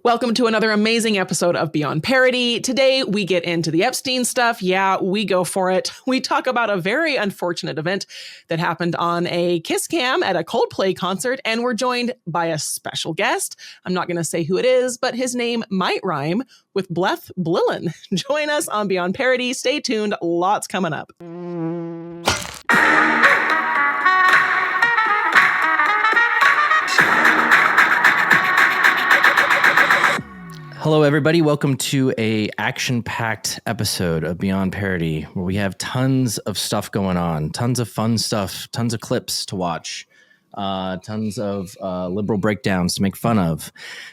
Welcome to another amazing episode of Beyond Parody. Today, we get into the Epstein stuff. Yeah, we go for it. We talk about a very unfortunate event that happened on a kiss cam at a Coldplay concert, and we're joined by a special guest. I'm not going to say who it is, but his name might rhyme with Seth Dillon. Join us on Beyond Parody. Stay tuned. Lots coming up. Hello, everybody. Welcome to a action-packed episode of Beyond Parody, where we have tons of stuff going on, tons of fun stuff, tons of clips to watch, tons of liberal breakdowns to make fun of.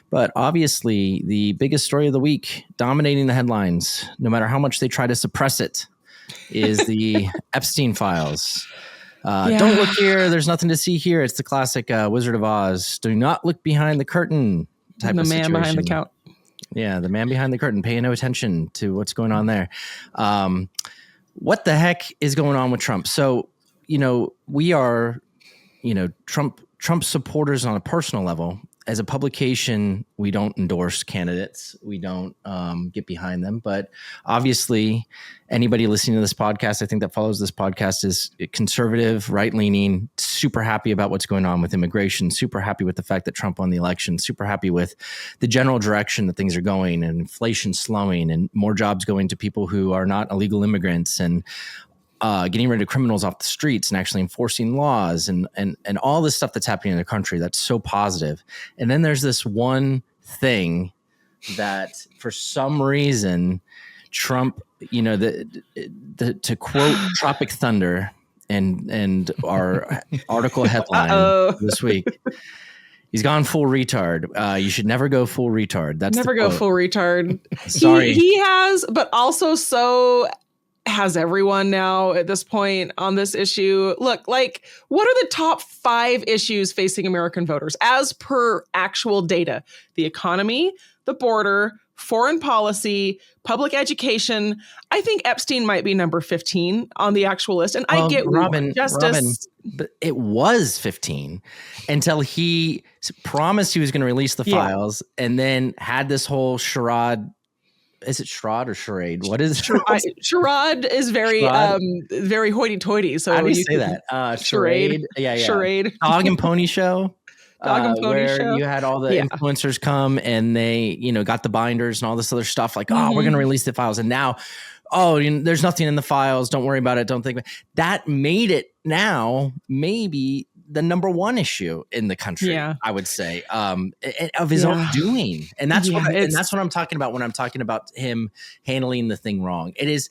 But obviously, the biggest story of the week, dominating the headlines, no matter how much they try to suppress it, is the Epstein files. Don't look here. There's nothing to see here. It's the classic Wizard of Oz. Do not look behind the curtain type of situation. The man behind the couch. Yeah, the man behind the curtain, paying no attention to what's going on there. What the heck is going on with Trump? So, we are, Trump supporters on a personal level. As a publication, we don't endorse candidates. We don't get behind them. But obviously, anybody listening to this podcast, I think that follows this podcast, is conservative, right-leaning, super happy about what's going on with immigration, super happy with the fact that Trump won the election, super happy with the general direction that things are going, and inflation slowing, and more jobs going to people who are not illegal immigrants, and getting rid of criminals off the streets and actually enforcing laws and all this stuff that's happening in the country. That's so positive. And then there's this one thing that for some reason, Trump, to quote Tropic Thunder and our article headline this week, he's gone full retard. You should never go full retard. That's never go full retard. Sorry. He has, but also so has everyone now at this point on this issue. Look, what are the top 5 issues facing American voters as per actual data? The economy, the border, foreign policy, public education. I think Epstein might be number 15 on the actual list. And I get Robin, justice. But it was 15 until he promised he was going to release the files and then had this whole charade. Is it charade or charade? What is it? Charade is very very hoity-toity. So how do you say that? Charade. Yeah. Charade. Dog and Pony Show. Dog and Pony where Show. You had all the influencers come and they, got the binders and all this other stuff. Like, we're going to release the files, and now, there's nothing in the files. Don't worry about it. Don't think about it. That made it now maybe the number 1 issue in the country, I would say, of his own doing. And that's what I'm talking about when I'm talking about him handling the thing wrong. It is,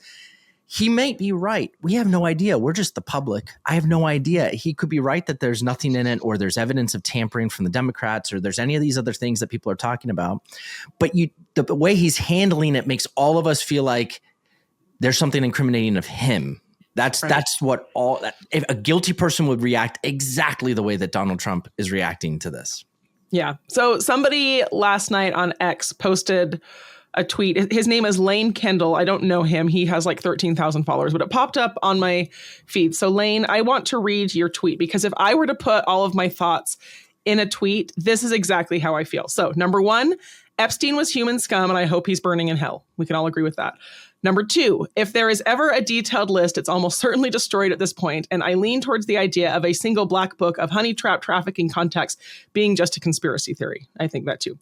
he may be right. We have no idea. We're just the public. I have no idea. He could be right that there's nothing in it, or there's evidence of tampering from the Democrats, or there's any of these other things that people are talking about. But the way he's handling it makes all of us feel like there's something incriminating of him. That's what if a guilty person would react exactly the way that Donald Trump is reacting to this. Yeah. So somebody last night on X posted a tweet. His name is Lane Kendall. I don't know him. He has 13,000 followers, but it popped up on my feed. So Lane, I want to read your tweet, because if I were to put all of my thoughts in a tweet, this is exactly how I feel. So number 1, Epstein was human scum, and I hope he's burning in hell. We can all agree with that. Number 2, if there is ever a detailed list, it's almost certainly destroyed at this point, and I lean towards the idea of a single black book of honey trap trafficking contacts being just a conspiracy theory. I think that too.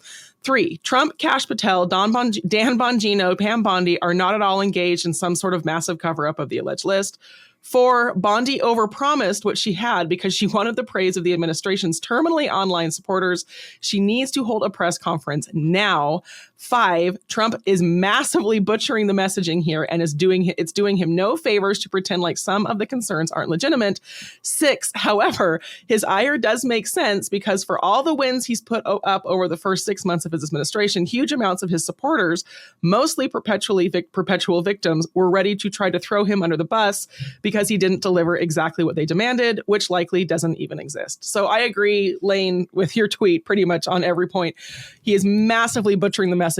3, Trump, Kash Patel, Dan Bongino, Pam Bondi are not at all engaged in some sort of massive cover-up of the alleged list. 4, Bondi overpromised what she had because she wanted the praise of the administration's terminally online supporters. She needs to hold a press conference now. 5, Trump is massively butchering the messaging here and it's doing him no favors to pretend like some of the concerns aren't legitimate. 6, however, his ire does make sense because for all the wins he's put up over the first 6 months of his administration, huge amounts of his supporters, mostly perpetual victims, were ready to try to throw him under the bus because he didn't deliver exactly what they demanded, which likely doesn't even exist. So I agree, Lane, with your tweet pretty much on every point. He is massively butchering the messaging.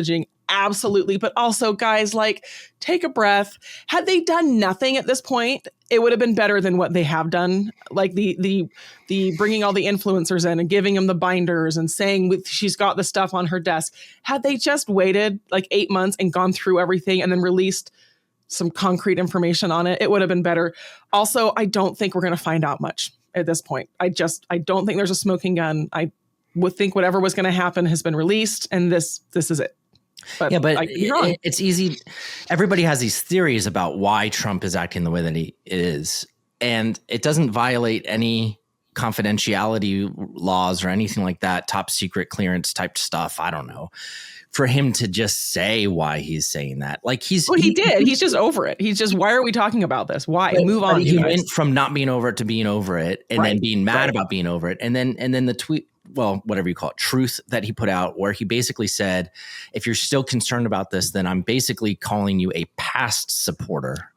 absolutely. But also, guys, like, take a breath. Had they done nothing at this point, it would have been better than what they have done. Like the bringing all the influencers in and giving them the binders and saying she's got the stuff on her desk. Had they just waited like 8 months and gone through everything and then released some concrete information on it, it would have been better. Also, I don't think we're going to find out much at this point. I don't think there's a smoking gun. I would think whatever was going to happen has been released, and this is it. But it's easy. Everybody has these theories about why Trump is acting the way that he is, and it doesn't violate any confidentiality laws or anything like that, top secret clearance type stuff. I don't know. For him to just say why he's saying that, like he did. He's just over it. He's just, why are we talking about this? Why? Move on. He went from not being over it to being over it, and then being mad about being over it, and then the tweet, well, whatever you call it, truth that he put out, where he basically said, if you're still concerned about this, then I'm basically calling you a past supporter,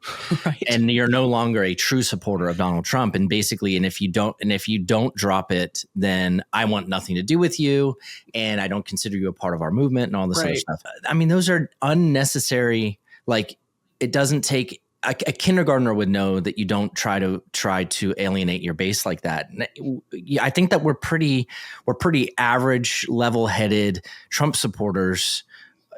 and you're no longer a true supporter of Donald Trump. And basically, and if you don't drop it, then I want nothing to do with you, and I don't consider you a part of our movement and all this other stuff. I mean, those are unnecessary. Like, it doesn't take a kindergartner would know that you don't try to alienate your base like that. I think that we're pretty average, level-headed Trump supporters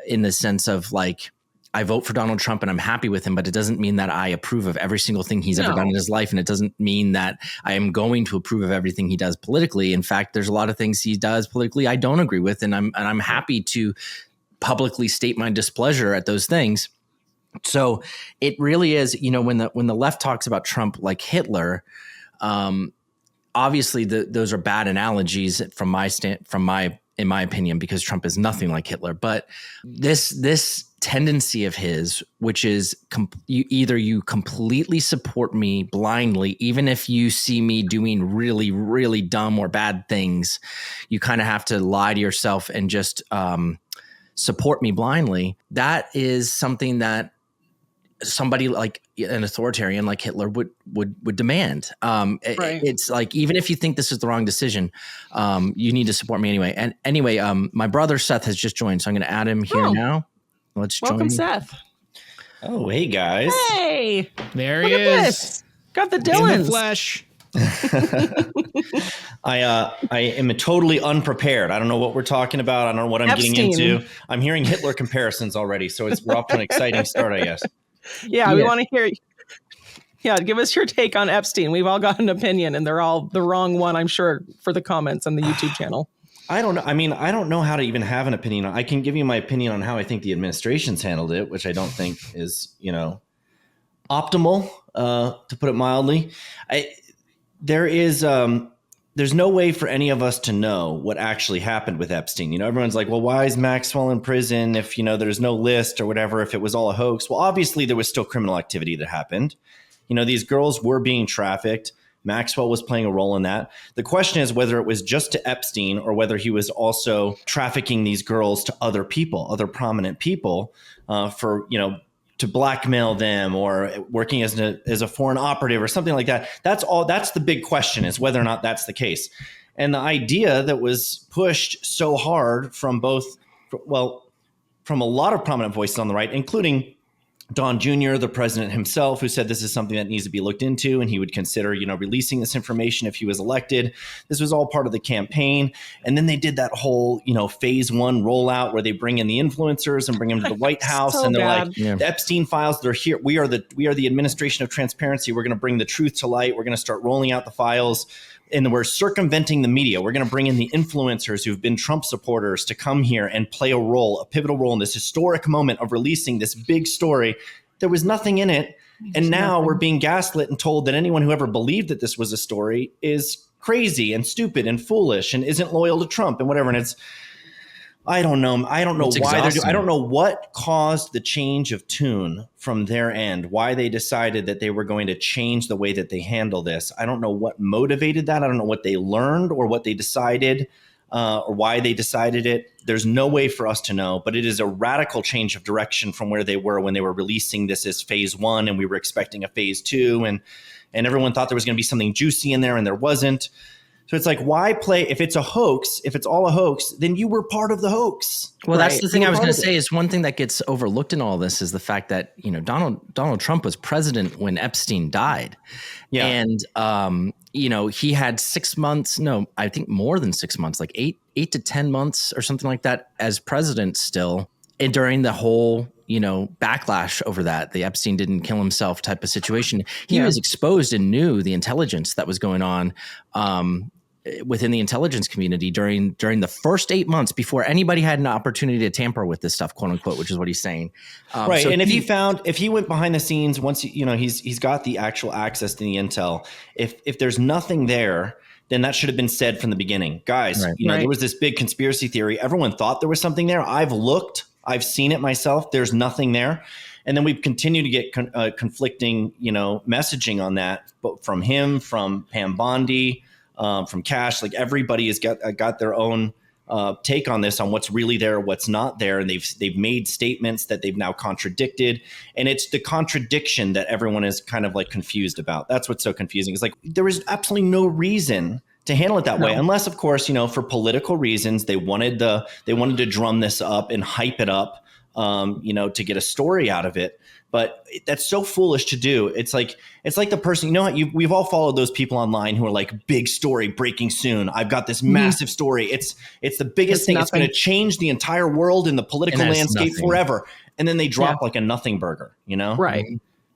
in the sense of, like, I vote for Donald Trump and I'm happy with him, but it doesn't mean that I approve of every single thing he's ever done in his life. And it doesn't mean that I am going to approve of everything he does politically. In fact, there's a lot of things he does politically I don't agree with, and I'm happy to publicly state my displeasure at those things. So it really is, when the left talks about Trump like Hitler, obviously those are bad analogies in my opinion, because Trump is nothing like Hitler. But this tendency of his, which is you completely support me blindly, even if you see me doing really, really dumb or bad things, you kind of have to lie to yourself and just support me blindly. That is something that somebody like an authoritarian like Hitler would demand. It's like, even if you think this is the wrong decision, you need to support me anyway. And anyway, my brother Seth has just joined, so I'm going to add him here now. Welcome, Seth. Oh, hey guys. Hey, there he is. This. Got the Dillons. In the flesh. I am totally unprepared. I don't know what we're talking about. I don't know what I'm Epstein. getting into. I'm hearing Hitler comparisons already, so we're off to an exciting start, I guess. Yeah, we want to hear. Yeah, give us your take on Epstein. We've all got an opinion, and they're all the wrong one, I'm sure, for the comments on the YouTube channel. I don't know. I mean, I don't know how to even have an opinion. I can give you my opinion on how I think the administration's handled it, which I don't think is, optimal, to put it mildly. There's no way for any of us to know what actually happened with Epstein. Everyone's like, well, why is Maxwell in prison if, there's no list or whatever, if it was all a hoax? Well, obviously there was still criminal activity that happened. These girls were being trafficked. Maxwell was playing a role in that. The question is whether it was just to Epstein or whether he was also trafficking these girls to other people, other prominent people, to blackmail them, or working as a foreign operative or something like that. That's the big question, is whether or not that's the case. And the idea that was pushed so hard from a lot of prominent voices on the right, including Don Jr., the president himself, who said this is something that needs to be looked into, and he would consider, releasing this information if he was elected. This was all part of the campaign. And then they did that whole, phase one rollout where they bring in the influencers and bring them to the White House. So and they're bad. like, the Epstein files, they're here. We are the administration of transparency. We're going to bring the truth to light. We're going to start rolling out the files. And we're circumventing the media. We're going to bring in the influencers who've been Trump supporters to come here and play a pivotal role in this historic moment of releasing this big story. There was nothing in it. And now we're being gaslit and told that anyone who ever believed that this was a story is crazy and stupid and foolish and isn't loyal to Trump and whatever. And I don't know. I don't know why they're doing. I don't know what caused the change of tune from their end, why they decided that they were going to change the way that they handle this. I don't know what motivated that. I don't know what they learned or what they decided or why they decided it. There's no way for us to know, but it is a radical change of direction from where they were when they were releasing this as phase one, and we were expecting a phase two, and everyone thought there was going to be something juicy in there, and there wasn't. So it's like, why play? If it's a hoax, if it's all a hoax, then you were part of the hoax. Well, that's Right. the thing You I were was part going of to it. say is one thing that gets overlooked in all this is the fact that, Donald Trump was president when Epstein died. Yeah. And, he had 6 months, no, I think more than 6 months, like eight to 10 months or something like that as president still. And during the whole, backlash over that, the Epstein didn't kill himself type of situation, he was exposed and knew the intelligence that was going on within the intelligence community during the first 8 months before anybody had an opportunity to tamper with this stuff, quote unquote, which is what he's saying. Right. So and if he went behind the scenes, once, he's got the actual access to the intel, if there's nothing there, then that should have been said from the beginning. Guys, Right. there was this big conspiracy theory. Everyone thought there was something there. I've looked, I've seen it myself. There's nothing there. And then we've continued to get conflicting, messaging on that, but from him, from Pam Bondi, from Cash, like everybody has got their own take on this, on what's really there, what's not there. And they've made statements that they've now contradicted. And it's the contradiction that everyone is kind of like confused about. That's what's so confusing. It's like, there was absolutely no reason to handle it that way, unless, of course, for political reasons, they wanted to drum this up and hype it up, to get a story out of it. But that's so foolish to do. It's like the person, we've all followed those people online who are like, big story breaking soon. I've got this massive story. It's the biggest thing. Nothing. It's going to change the entire world and the political landscape forever. And then they drop like a nothing burger, Right.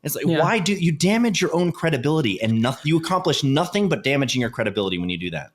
It's like, why do you damage your own credibility, and you accomplish nothing but damaging your credibility when you do that?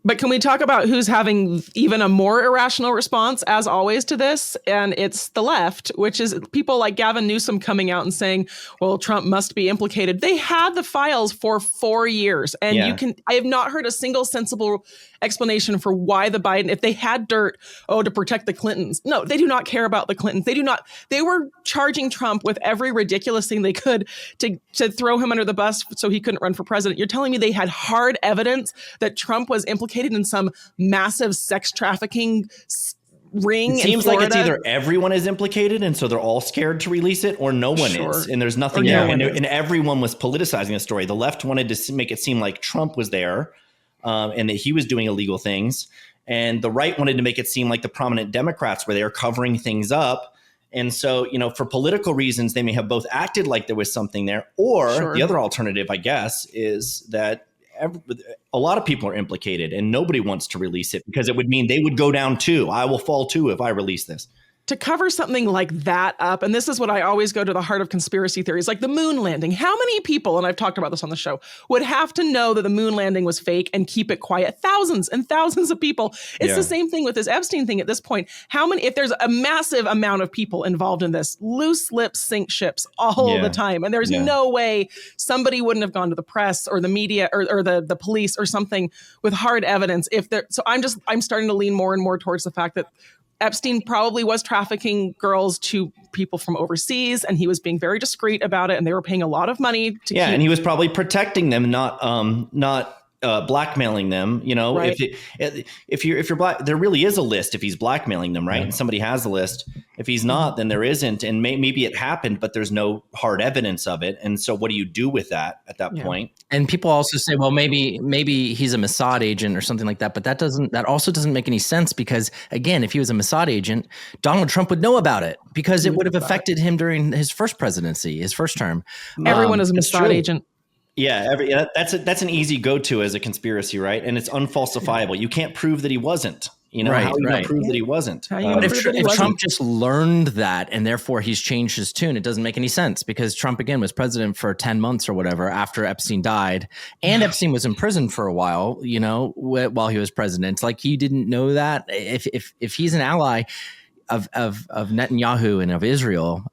But can we talk about who's having even a more irrational response, as always, to this? And it's the left, which is people like Gavin Newsom coming out and saying, well, Trump must be implicated. They had the files for 4 years. And I have not heard a single sensible explanation for why if they had dirt, to protect the Clintons. No, they do not care about the Clintons. They were charging Trump with every ridiculous thing they could to throw him under the bus so he couldn't run for president. You're telling me they had hard evidence that Trump was implicated in some massive sex trafficking ring? It seems in like it's Florida? either everyone is implicated and so they're all scared to release it, or no one is, and there's nothing there. And everyone was politicizing the story. The left wanted to make it seem like Trump was there, and that he was doing illegal things. And the right wanted to make it seem like the prominent Democrats were there covering things up. And so, for political reasons, they may have both acted like there was something there, or the other alternative, I guess, is that a lot of people are implicated and nobody wants to release it because it would mean they would go down too. I will fall too if I release this. To cover something like that up, and this is what I always go to the heart of conspiracy theories, like the moon landing. How many people, and I've talked about this on the show, would have to know that the moon landing was fake and keep it quiet? Thousands and thousands of people. It's the same thing with this Epstein thing at this point. If there's a massive amount of people involved in this, loose lips sink ships all the time. And there's no way somebody wouldn't have gone to the press or the media or the police or something with hard evidence. So I'm starting to lean more and more towards the fact that Epstein probably was trafficking girls to people from overseas, and he was being very discreet about it, and they were paying a lot of money to keep. And he was probably protecting them, not blackmailing them. Right. If you're black, there really is a list if he's blackmailing them, right? And somebody has a list. If he's not, then there isn't, and maybe it happened, but there's no hard evidence of it. And so, what do you do with that at that point? And people also say, well, maybe he's a Mossad agent or something like that. But that also doesn't make any sense, because again, if he was a Mossad agent, Donald Trump would know about it, because it would have affected him during his first presidency, his first term. Everyone is a Mossad agent. Yeah, that's an easy go-to as a conspiracy, right? And it's unfalsifiable. You can't prove that he wasn't. How are you going to prove that he wasn't? But if Trump just learned that and therefore he's changed his tune, it doesn't make any sense, because Trump, again, was president for 10 months or whatever after Epstein died. And Epstein was in prison for a while, while he was president. It's like he didn't know that. If he's an ally of Netanyahu and of Israel,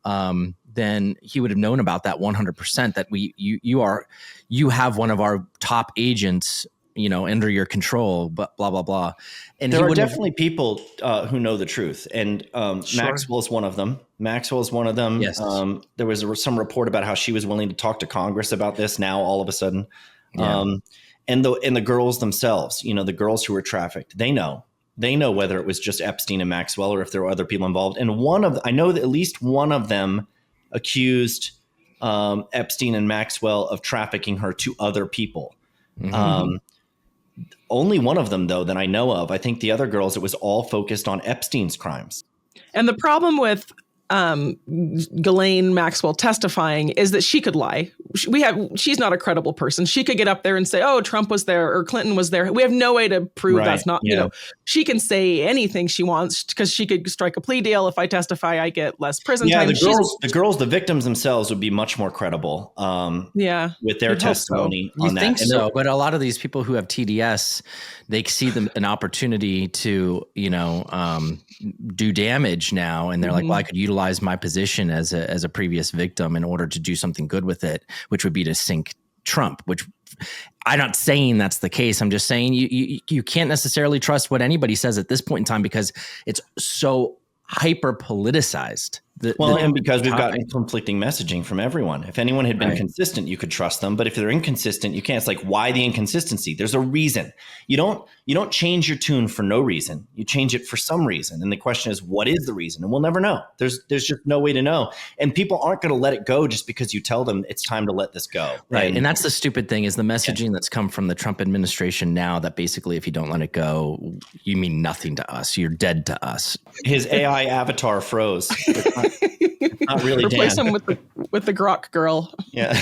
then he would have known about that 100%, that you have one of our top agents, under your control, but blah, blah, blah. And there are definitely people who know the truth. And Sure. Maxwell is one of them. Yes. There was some report about how she was willing to talk to Congress about this now all of a sudden. Yeah. And the girls themselves, the girls who were trafficked, they know whether it was just Epstein and Maxwell or if there were other people involved. And I know that at least one of them accused Epstein and Maxwell of trafficking her to other people. Mm-hmm. Only one of them, though, that I know of. I think the other girls, it was all focused on Epstein's crimes. And the problem with Ghislaine Maxwell testifying is that she could lie. She's not a credible person. She could get up there and say, oh, Trump was there or Clinton was there. We have no way to prove that's not, she can say anything she wants because she could strike a plea deal. If I testify, I get less prison time. The victims themselves would be much more credible with their testimony on that. You think so, but a lot of these people who have TDS, they see them an opportunity to, do damage now. And they're like, well, I could utilize my position as a previous victim in order to do something good with it, which would be to sink Trump, which I'm not saying that's the case. I'm just saying you can't necessarily trust what anybody says at this point in time because it's so hyper politicized. And because we've gotten conflicting messaging from everyone. If anyone had been consistent, you could trust them. But if they're inconsistent, you can't. It's like, why the inconsistency? There's a reason. You don't change your tune for no reason. You change it for some reason. And the question is, what is the reason? And we'll never know. There's just no way to know. And people aren't going to let it go just because you tell them it's time to let this go. Right. And that's the stupid thing is the messaging that's come from the Trump administration now that basically if you don't let it go, you mean nothing to us. You're dead to us. His AI avatar froze. Not really. Replace him with the Grok girl. Yeah.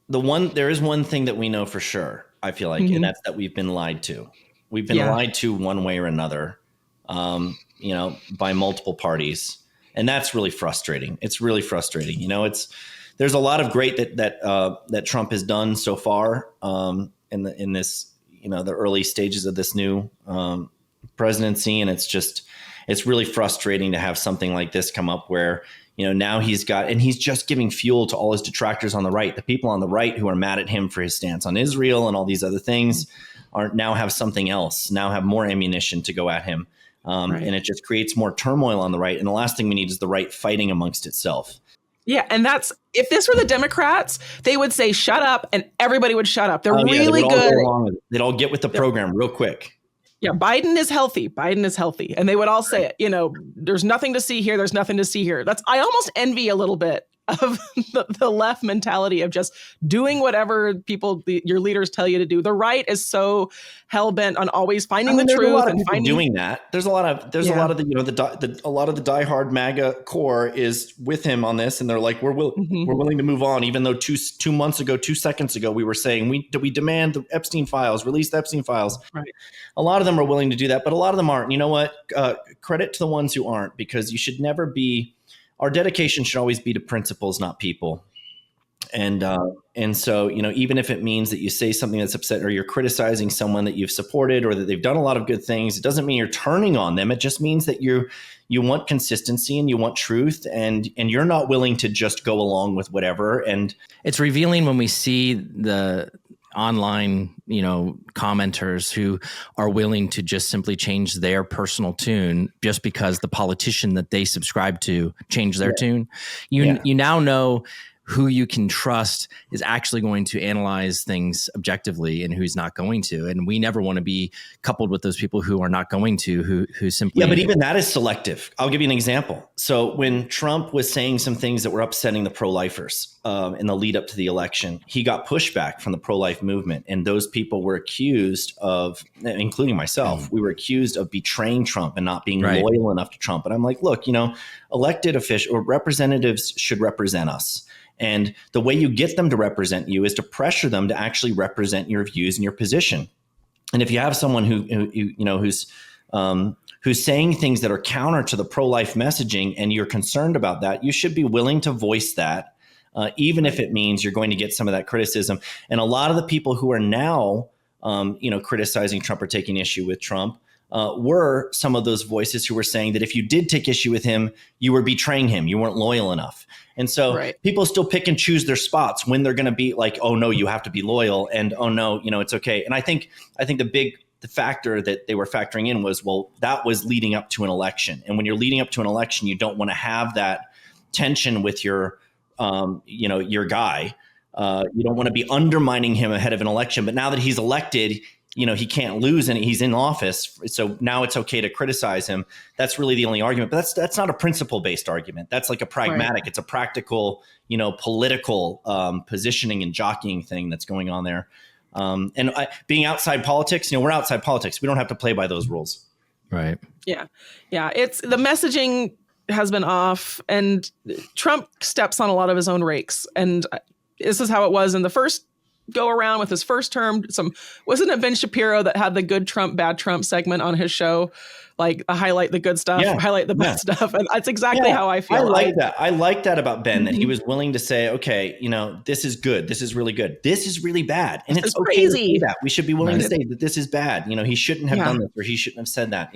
There is one thing that we know for sure, I feel like, and that's that we've been lied to. We've been lied to one way or another, by multiple parties. And that's really frustrating. It's really frustrating. There's a lot of great that Trump has done so far in this, the early stages of this new presidency. And it's really frustrating to have something like this come up where, now he's just giving fuel to all his detractors on the right. The people on the right who are mad at him for his stance on Israel and all these other things now have something else, now have more ammunition to go at him. And it just creates more turmoil on the right. And the last thing we need is the right fighting amongst itself. Yeah. And if this were the Democrats, they would say, shut up. And everybody would shut up. They're really good. They'd all get with the program real quick. Yeah, Biden is healthy. And they would all say it, there's nothing to see here. There's nothing to see here. I almost envy a little bit of the left mentality of just doing whatever your leaders tell you to do. The right is so hell bent on always finding the truth and doing that. There's a lot of the a lot of the diehard MAGA core is with him on this, and they're like, we're willing to move on, even though 2 seconds ago we were saying we demand the Epstein files, release the Epstein files. Right. A lot of them are willing to do that, but a lot of them aren't. You know what? Credit to the ones who aren't, because you should never be. Our dedication should always be to principles, not people. And so, even if it means that you say something that's upset or you're criticizing someone that you've supported or that they've done a lot of good things, it doesn't mean you're turning on them. It just means that you want consistency and you want truth, and you're not willing to just go along with whatever. And it's revealing when we see the online, commenters who are willing to just simply change their personal tune just because the politician that they subscribe to changed their tune. You now know who you can trust is actually going to analyze things objectively and who's not going to. And we never want to be coupled with those people who are not going to, who simply. Yeah, but even that is selective. I'll give you an example. So when Trump was saying some things that were upsetting the pro-lifers in the lead up to the election, he got pushback from the pro-life movement. And those people were accused of, including myself, we were accused of betraying Trump and not being loyal enough to Trump. And I'm like, look, elected officials or representatives should represent us. And the way you get them to represent you is to pressure them to actually represent your views and your position. And if you have someone who's saying things that are counter to the pro-life messaging and you're concerned about that, you should be willing to voice that, even if it means you're going to get some of that criticism. And a lot of the people who are now, criticizing Trump or taking issue with Trump were some of those voices who were saying that if you did take issue with him, you were betraying him. You weren't loyal enough. And so people still pick and choose their spots when they're going to be like, oh, no, you have to be loyal. And, oh, no, it's OK. And I think the factor that they were factoring in was, well, that was leading up to an election. And when you're leading up to an election, you don't want to have that tension with your guy. You don't want to be undermining him ahead of an election. But now that he's elected, he can't lose and he's in office. So now it's okay to criticize him. That's really the only argument. But that's not a principle-based argument. That's like a pragmatic. It's a practical, political positioning and jockeying thing that's going on there. Being outside politics, we're outside politics. We don't have to play by those rules. Right. Yeah. It's the messaging has been off, and Trump steps on a lot of his own rakes. And this is how it was in the first go around with his first term. Wasn't it Ben Shapiro that had the good Trump, bad Trump segment on his show? Like highlight the good stuff, highlight the bad stuff. And that's exactly how I feel. I like that. I like that about Ben, that he was willing to say, okay, this is good. This is really good. This is really bad. And it's okay to say that. We should be willing to say that this is bad. He shouldn't have done this, or he shouldn't have said that.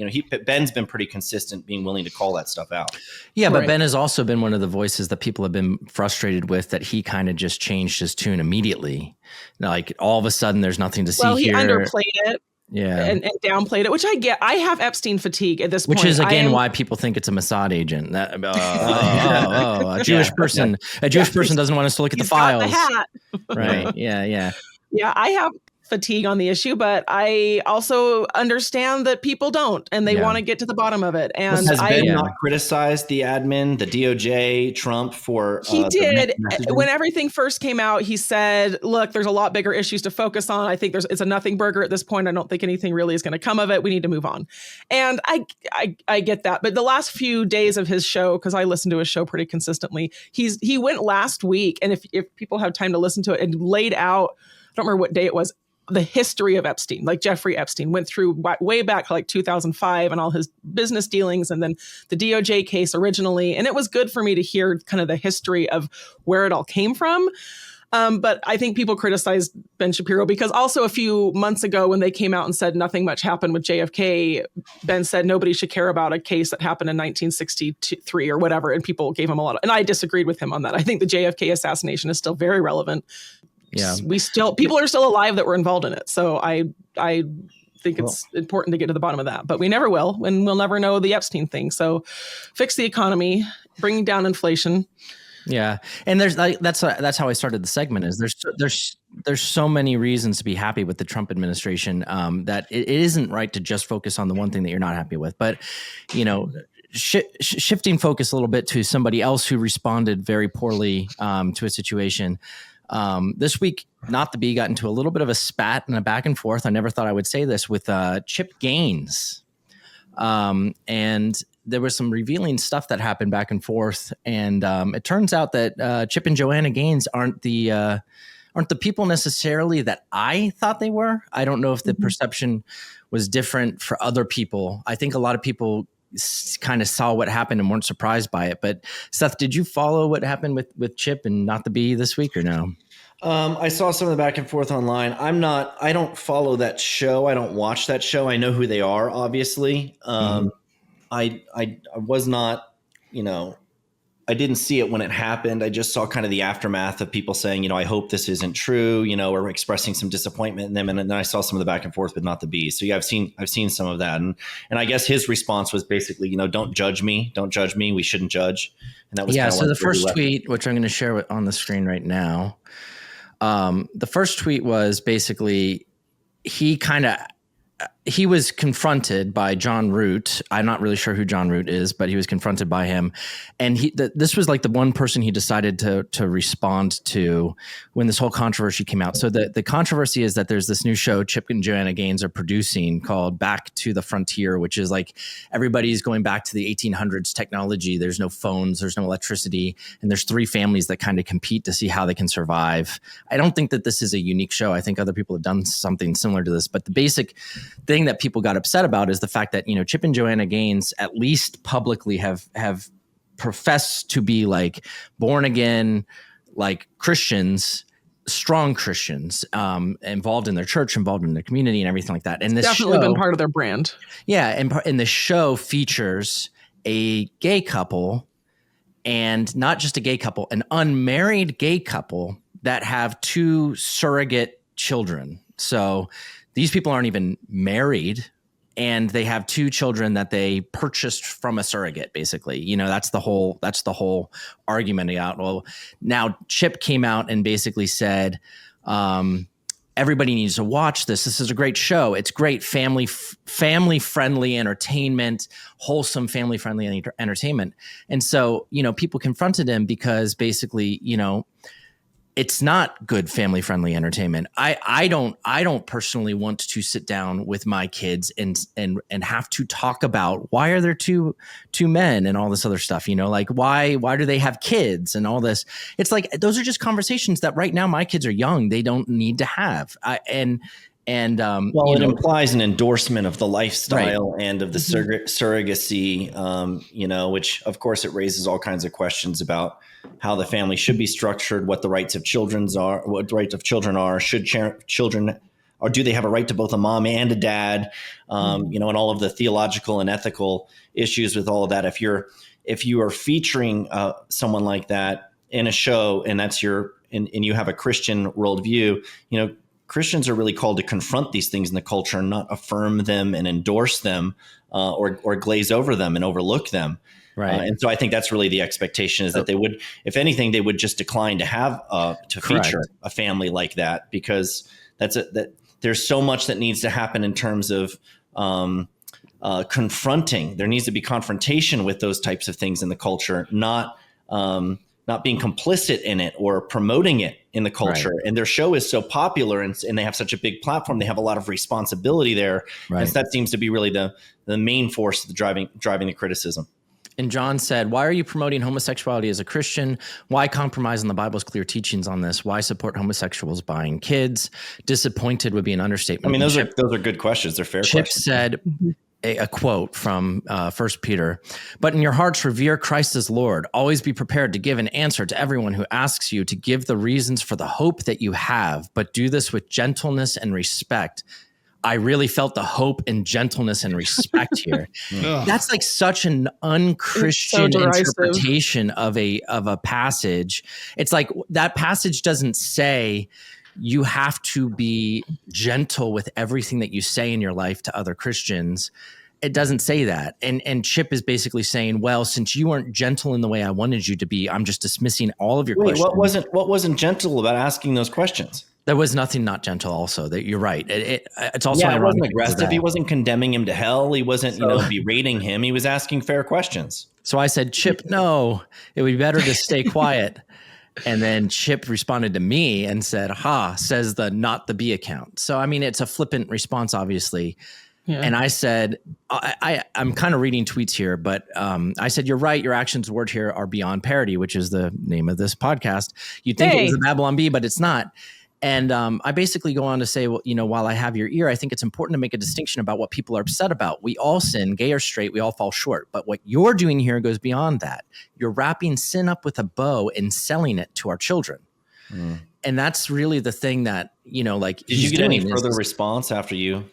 Ben's been pretty consistent being willing to call that stuff out. Yeah, but Ben has also been one of the voices that people have been frustrated with, that he kind of just changed his tune immediately. Like all of a sudden there's nothing to see here. Well, he underplayed it. Yeah. And downplayed it, which I get. I have Epstein fatigue at this point. Which is, again, why people think it's a Mossad agent. A Jewish person. A Jewish person doesn't want us to look at the files. Got the hat. Right. Yeah. Yeah, I have fatigue on the issue, but I also understand that people don't, and they want to get to the bottom of it. And has Ben not criticized the admin, the DOJ, Trump for? He did. When everything first came out, he said, "Look, there's a lot bigger issues to focus on. I think it's a nothing burger at this point. I don't think anything really is going to come of it. We need to move on." And I get that, but the last few days of his show, because I listen to his show pretty consistently, he went last week, and if people have time to listen to it, and laid out, I don't remember what day it was, the history of Epstein. Like Jeffrey Epstein went through way back like 2005 and all his business dealings, and then the DOJ case originally. And it was good for me to hear kind of the history of where it all came from. But I think people criticized Ben Shapiro because also a few months ago when they came out and said nothing much happened with JFK, Ben said nobody should care about a case that happened in 1963 or whatever. And people gave him a lot of, and I disagreed with him on that. I think the JFK assassination is still very relevant. Yeah, people are still alive that were involved in it. So I think it's important to get to the bottom of that, but we never will, and we'll never know the Epstein thing. So fix the economy, bring down inflation. Yeah. And there's that's how I started the segment, is there's so many reasons to be happy with the Trump administration, that it isn't right to just focus on the one thing that you're not happy with. But, shifting focus a little bit to somebody else who responded very poorly to a situation. This week, Not the Bee got into a little bit of a spat and a back and forth. I never thought I would say this, with Chip Gaines. And there was some revealing stuff that happened back and forth. And it turns out that Chip and Joanna Gaines aren't the people necessarily that I thought they were. I don't know if the perception was different for other people. I think a lot of people kind of saw what happened and weren't surprised by it. But Seth, did you follow what happened with Chip and Not the Bee this week or no? I saw some of the back and forth online. I don't follow that show. I don't watch that show. I know who they are, obviously. I was not, I didn't see it when it happened. I just saw kind of the aftermath of people saying, I hope this isn't true, or expressing some disappointment in them. And then I saw some of the back and forth with Not the Bee. So yeah, I've seen some of that. And I guess his response was basically, don't judge me. Don't judge me. We shouldn't judge. And that was so the first tweet, which I'm going to share on the screen right now. The first tweet was basically, he was confronted by John Root. I'm not really sure who John Root is, but he was confronted by him. And this was like the one person he decided to respond to when this whole controversy came out. So the controversy is that there's this new show Chip and Joanna Gaines are producing called Back to the Frontier, which is like everybody's going back to the 1800s technology. There's no phones, there's no electricity, and there's three families that kind of compete to see how they can survive. I don't think that this is a unique show. I think other people have done something similar to this, but the basic thing that people got upset about is the fact that, Chip and Joanna Gaines, at least publicly, have professed to be like born again, like Christians, strong Christians, involved in their church, involved in their community and everything like that. And this definitely been part of their brand. Yeah. And the show features a gay couple, and not just a gay couple, an unmarried gay couple that have two surrogate children. So these people aren't even married, and they have two children that they purchased from a surrogate, basically. That's the whole argument out. Well, now Chip came out and basically said, everybody needs to watch this. This is a great show. It's great family-friendly entertainment, wholesome family-friendly entertainment. And so, people confronted him because basically, it's not good family friendly entertainment. I don't personally want to sit down with my kids and have to talk about why are there two men and all this other stuff, like why do they have kids and all this. It's like those are just conversations that right now my kids are young, they don't need to have. It implies an endorsement of the lifestyle, right, and of the surrogacy, which of course it raises all kinds of questions about how the family should be structured, what the rights of children are, should children, or do they have a right to both a mom and a dad, and all of the theological and ethical issues with all of that. If you are featuring someone like that in a show, and that's and you have a Christian worldview, Christians are really called to confront these things in the culture and not affirm them and endorse them, or glaze over them and overlook them. Right. And so I think that's really the expectation, is that they would, if anything, they would just decline to have feature a family like that, because that there's so much that needs to happen in terms of confronting. There needs to be confrontation with those types of things in the culture, not being complicit in it or promoting it in the culture. Right. And their show is so popular and they have such a big platform. They have a lot of responsibility there. Right. And so that seems to be really the main force driving the criticism. And John said, why are you promoting homosexuality as a Christian? Why compromise on the Bible's clear teachings on this? Why support homosexuals buying kids? Disappointed would be an understatement. I mean, those are good questions. They're fair questions. Chip said a quote from 1 Peter, but in your hearts revere Christ as Lord. Always be prepared to give an answer to everyone who asks you to give the reasons for the hope that you have, but do this with gentleness and respect. I really felt the hope and gentleness and respect here. That's like such an unchristian interpretation of a passage. It's like that passage doesn't say you have to be gentle with everything that you say in your life to other Christians. It doesn't say that. And Chip is basically saying, well, since you weren't gentle in the way I wanted you to be, I'm just dismissing all of your questions. What wasn't gentle about asking those questions? There was nothing not gentle also. That you're right. It's also it wasn't aggressive. He wasn't condemning him to hell. He wasn't, berating him. He was asking fair questions. So I said, Chip, no, it would be better to stay quiet. And then Chip responded to me and said, says the not the B account. So, I mean, it's a flippant response, obviously. Yeah. And I said, I'm kind of reading tweets here, but I said, you're right. Your actions word here are beyond parody, which is the name of this podcast. You'd think it was a Babylon Bee, but it's not. And I basically go on to say, well, while I have your ear, I think it's important to make a distinction about what people are upset about. We all sin, gay or straight, we all fall short. But what you're doing here goes beyond that. You're wrapping sin up with a bow and selling it to our children. Mm. And that's really the thing that, did you get any further response after you?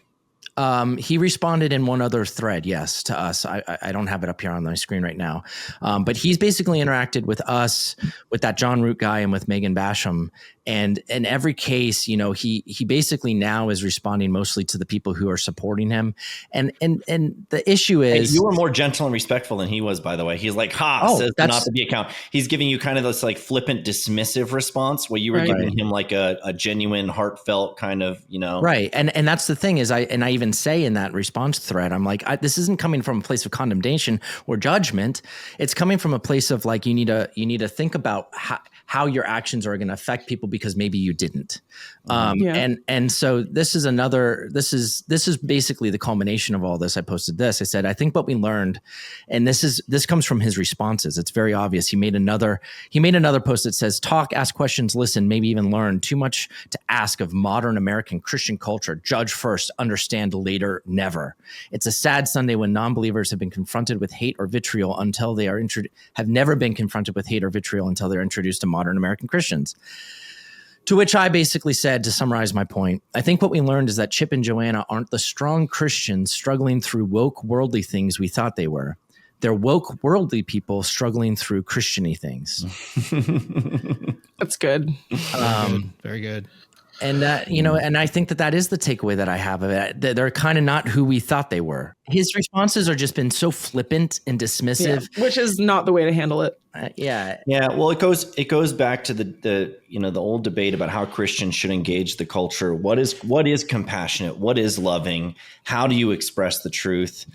He responded in one other thread, yes, to us. I don't have it up here on my screen right now. But he's basically interacted with us, with that John Root guy, and with Megan Basham. And in every case, he basically now is responding mostly to the people who are supporting him. And the issue is, you were more gentle and respectful than he was, by the way. He's like, says not to be account. He's giving you kind of this like flippant, dismissive response, where you were giving him like a genuine, heartfelt kind of, Right. And that's the thing is, I even say in that response thread, I'm like, this isn't coming from a place of condemnation or judgment. It's coming from a place of like, you need to think about how your actions are going to affect people because maybe you didn't. And so this is basically the culmination of all this. I posted this. I said, I think what we learned, and this comes from his responses. It's very obvious. He made another post that says, talk, ask questions, listen, maybe even learn. Too much to ask of modern American Christian culture. Judge first, understand later, never. It's a sad Sunday when non-believers have been confronted with hate or vitriol until they are have never been confronted with hate or vitriol until they're introduced to modern American Christians. To which I basically said, to summarize my point, I think what we learned is that Chip and Joanna aren't the strong Christians struggling through woke worldly things we thought they were. They're woke worldly people struggling through Christiany things. That's good. Very good. And and I think that is the takeaway that I have of it. They're kind of not who we thought they were. His responses are just been so flippant and dismissive, which is not the way to handle it. Yeah. Well, it goes back to the old debate about how Christians should engage the culture. What is compassionate? What is loving? How do you express the truth?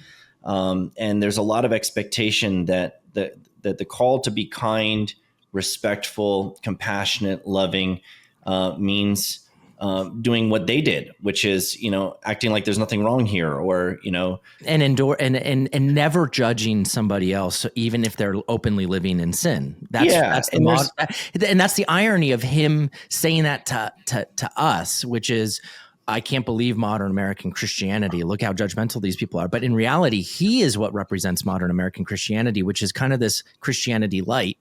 And there's a lot of expectation that the call to be kind, respectful, compassionate, loving means doing what they did, which is, acting like there's nothing wrong here, or, and and never judging somebody else, even if they're openly living in sin. That's the irony of him saying that to us, which is, I can't believe modern American Christianity. Look how judgmental these people are. But in reality, he is what represents modern American Christianity, which is kind of this Christianity light,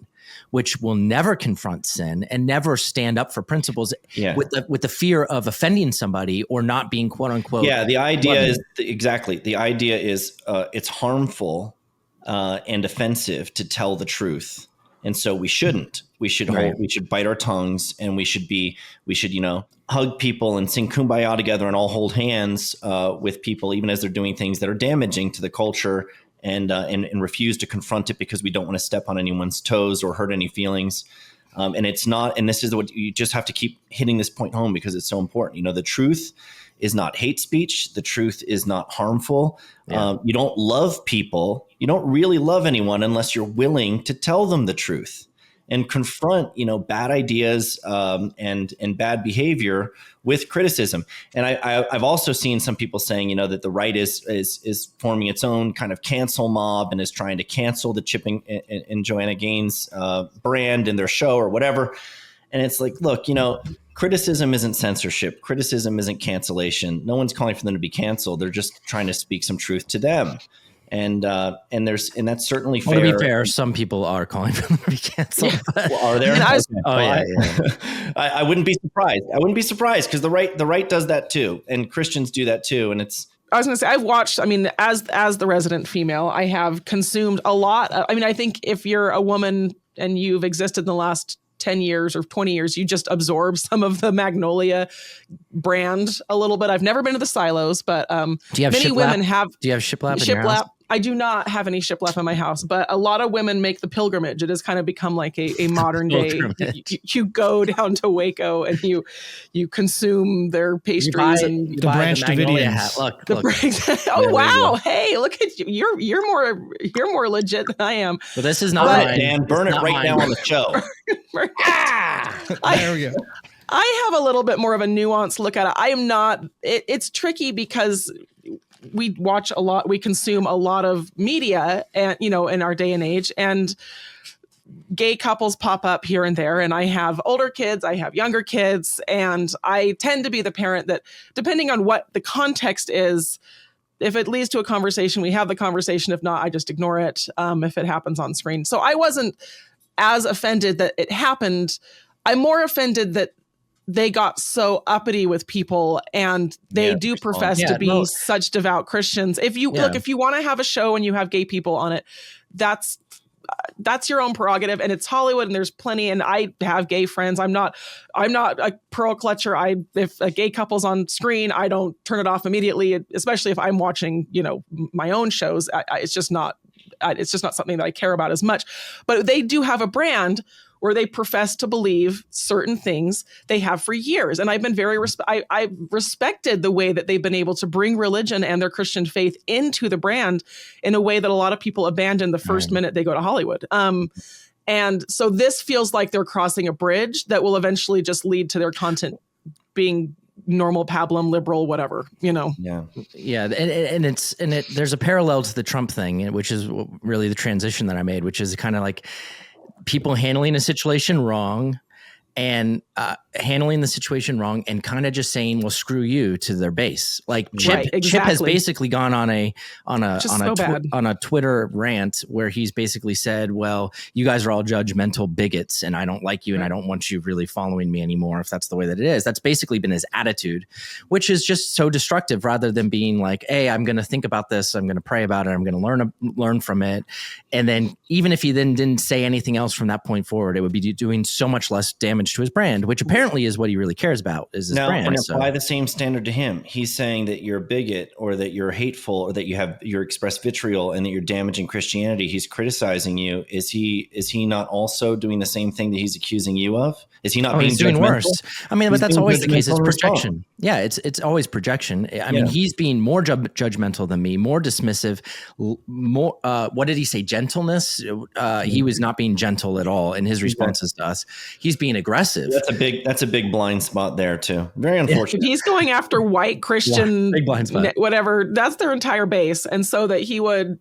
which will never confront sin and never stand up for principles with the fear of offending somebody or not being quote unquote. Yeah, the idea is exactly. The idea is it's harmful and offensive to tell the truth, and so we shouldn't. We should we should bite our tongues, and we should hug people and sing Kumbaya together and all hold hands with people, even as they're doing things that are damaging to the culture. And refuse to confront it because we don't want to step on anyone's toes or hurt any feelings. And it's not, and this is what you just have to keep hitting this point home because it's so important. The truth is not hate speech. The truth is not harmful. Yeah. You don't love people. You don't really love anyone unless you're willing to tell them the truth and confront, bad ideas and bad behavior with criticism. And I've also seen some people saying, that the right is forming its own kind of cancel mob and is trying to cancel the Chip and Joanna Gaines brand in their show or whatever. And it's like, look, criticism isn't censorship. Criticism isn't cancellation. No one's calling for them to be canceled. They're just trying to speak some truth to them. And that's certainly fair. Well, to be fair, some people are calling for them to be canceled. Yeah. Well, are there? I wouldn't be surprised. I wouldn't be surprised because the right does that too, and Christians do that too. And it's. I was going to say, I've watched. I mean, as the resident female, I have consumed a lot. I think if you're a woman and you've existed in the last 10 years or 20 years, you just absorb some of the Magnolia brand a little bit. I've never been to the silos, but many women have. Do you have shiplap in your house? I do not have any shiplap in my house, but a lot of women make the pilgrimage. It has kind of become like a modern day. You go down to Waco and you consume their pastries and the Branch Davidians. Look. Oh wow! Hey, look at you. You're more legit than I am. But this is not mine. Dan, burn it right now on the show. There we go. I have a little bit more of a nuanced look at it. I am not. It's tricky because we watch a lot, we consume a lot of media, and in our day and age, and gay couples pop up here and there. And I have older kids, I have younger kids, and I tend to be the parent that, depending on what the context is, if it leads to a conversation, we have the conversation. If not, I just ignore it if it happens on screen. So I wasn't as offended that it happened. I'm more offended that they got so uppity with people, and they do profess to be such devout Christians. If you if you want to have a show and you have gay people on it, that's your own prerogative, and it's Hollywood, and there's plenty. And I have gay friends. I'm not a pearl clutcher. If a gay couple's on screen, I don't turn it off immediately, especially if I'm watching, my own shows. It's just not something that I care about as much. But they do have a brand where they profess to believe certain things they have for years. And I've been I've respected the way that they've been able to bring religion and their Christian faith into the brand in a way that a lot of people abandon the first minute they go to Hollywood. And so this feels like they're crossing a bridge that will eventually just lead to their content being normal, pablum, liberal, whatever, Yeah. And there's a parallel to the Trump thing, which is really the transition that I made, which is kind of like people handling a situation wrong and handling the situation wrong and kind of just saying, well, screw you to their base. Like Chip has basically gone on a Twitter rant where he's basically said, well, you guys are all judgmental bigots and I don't like you and I don't want you really following me anymore if that's the way that it is. That's basically been his attitude, which is just so destructive rather than being like, hey, I'm going to think about this. I'm going to pray about it. I'm going to learn from it. And then even if he then didn't say anything else from that point forward, it would be doing so much less damage to his brand, which apparently is what he really cares about, is his brand. And apply the same standard to him. He's saying that you're a bigot or that you're hateful or that you express vitriol and that you're damaging Christianity. He's criticizing you. Is he not also doing the same thing that he's accusing you of? Is he not being doing worse? I mean, but that's always the case. It's projection. Yeah, it's always projection. I mean, he's being more judgmental than me, more dismissive, more. What did he say? Gentleness. He was not being gentle at all in his responses to us. He's being aggressive. That's a big blind spot there too. Very unfortunate. If he's going after white Christian, big blind spot. Whatever. That's their entire base, and so that he would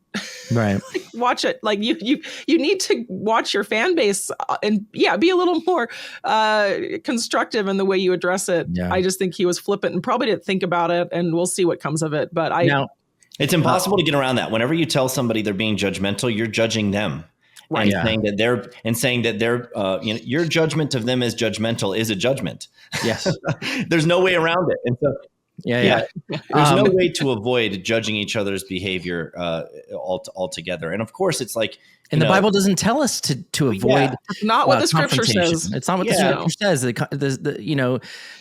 watch it. Like you need to watch your fan base and be a little more constructive in the way you address it. Yeah. I just think he was flippant and probably didn't think about it, and we'll see what comes of it. But it's impossible to get around that. Whenever you tell somebody they're being judgmental, you're judging them. Right. And saying that they're your judgment of them as judgmental is a judgment. Yes. There's no way around it. And so there's no way to avoid judging each other's behavior altogether. And of course, it's like, and the Bible doesn't tell us to avoid. Not what the scripture says. It's not what the scripture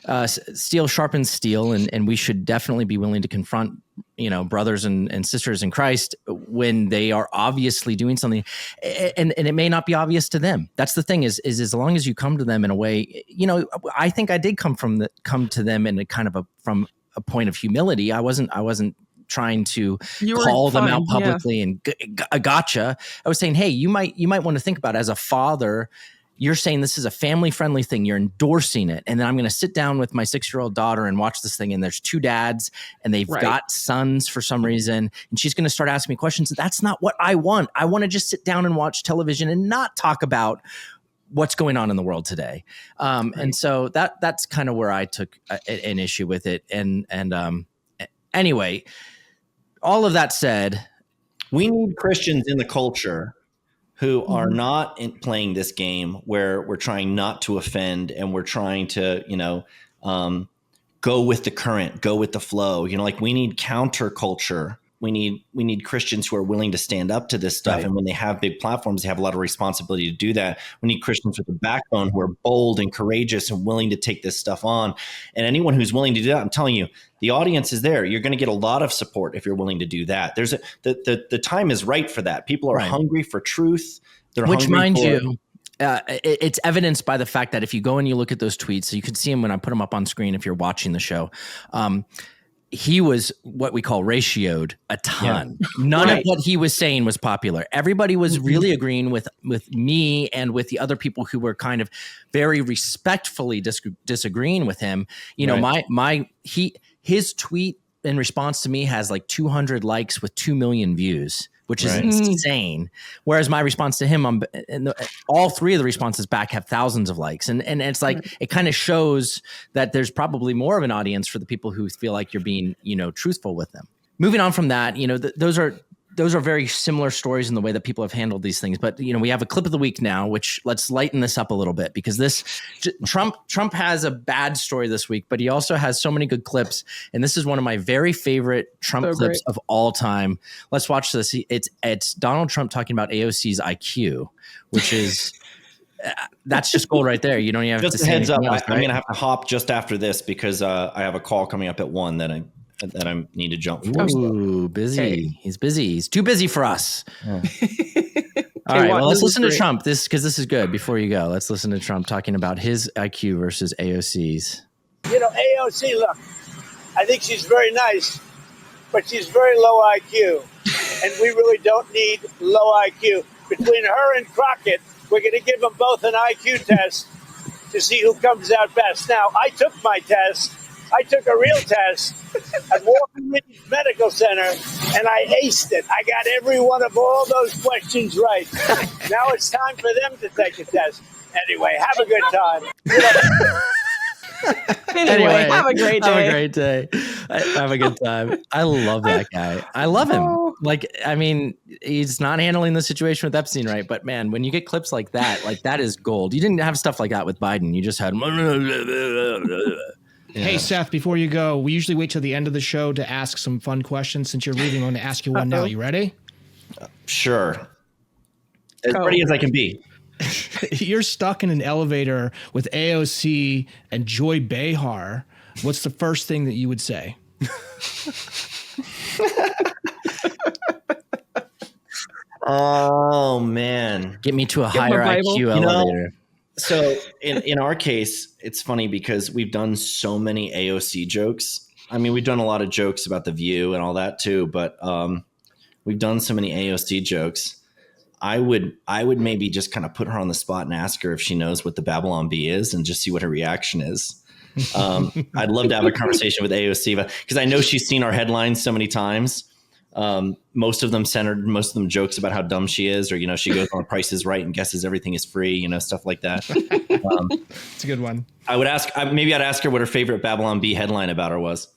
says. Steel sharpens steel, and we should definitely be willing to confront, brothers and sisters in Christ when they are obviously doing something, and it may not be obvious to them. That's the thing is as long as you come to them in a way, I think I did come to them in a kind of from a point of humility. I wasn't trying to call them out publicly and gotcha. I was saying, hey, you might want to think about it as a father. You're saying this is a family friendly thing. You're endorsing it. And then I'm going to sit down with my 6-year-old daughter and watch this thing. And there's 2 dads and they've got sons for some reason. And she's going to start asking me questions. That's not what I want. I want to just sit down and watch television and not talk about what's going on in the world today. And so that's kind of where I took an issue with it. And anyway, all of that said, we need Christians in the culture who are not playing this game where we're trying not to offend and we're trying to, go with the current, go with the flow. We need counterculture. We need Christians who are willing to stand up to this stuff. Right. And when they have big platforms, they have a lot of responsibility to do that. We need Christians with a backbone who are bold and courageous and willing to take this stuff on. And anyone who's willing to do that, I'm telling you, the audience is there. You're going to get a lot of support if you're willing to do that. The time is right for that. People are hungry for truth. Which, mind you, it's evidenced by the fact that if you go and you look at those tweets, so you can see them when I put them up on screen if you're watching the show. He was what we call ratioed a ton. Yeah. None of what he was saying was popular. Everybody was really agreeing with me and with the other people who were kind of very respectfully disagreeing with him. His tweet in response to me has like 200 likes with 2 million views, which is insane. Whereas my response to him, all 3 of the responses back have thousands of likes. And it's like, it kind of shows that there's probably more of an audience for the people who feel like you're being, truthful with them. Moving on from that, those are very similar stories in the way that people have handled these things. But, we have a clip of the week now, which let's lighten this up a little bit because Trump has a bad story this week, but he also has so many good clips. And this is one of my very favorite Trump clips of all time. Let's watch this. It's Donald Trump talking about AOC's IQ, which is that's just gold right there. You don't even have to say heads up. Else, I'm going to have to hop just after this because I have a call coming up at 1 that I need to jump for. Ooh, busy. Okay. He's busy. He's too busy for us. Yeah. All right. Well, let's listen to Trump. This is good. Before you go, let's listen to Trump talking about his IQ versus AOC's. AOC, look, I think she's very nice, but she's very low IQ. And we really don't need low IQ. Between her and Crockett, we're going to give them both an IQ test to see who comes out best. Now, I took my test. I took a real test at Walker Ridge Medical Center, and I aced it. I got every one of all those questions right. Now it's time for them to take a test. Anyway, have a good time. Anyway, have a great day. Have a great day. Have a good time. I love that guy. I love him. He's not handling the situation with Epstein right, but man, when you get clips like that is gold. You didn't have stuff like that with Biden. You just had Yeah. Hey, Seth, before you go, we usually wait till the end of the show to ask some fun questions. Since you're leaving, I'm going to ask you one now. You ready? Sure. As ready as I can be. You're stuck in an elevator with AOC and Joy Behar. What's the first thing that you would say? Oh, man. Get me to a higher IQ elevator. So in our case, it's funny because we've done so many AOC jokes. I mean, we've done a lot of jokes about The View and all that too, but we've done so many AOC jokes. I would maybe just kind of put her on the spot and ask her if she knows what the Babylon Bee is and just see what her reaction is. I'd love to have a conversation with AOC because I know she's seen our headlines so many times. Most of them jokes about how dumb she is, or, you know, she goes on Price is Right and guesses everything is free, you know, stuff like that. It's a good one. I'd ask her what her favorite Babylon Bee headline about her was.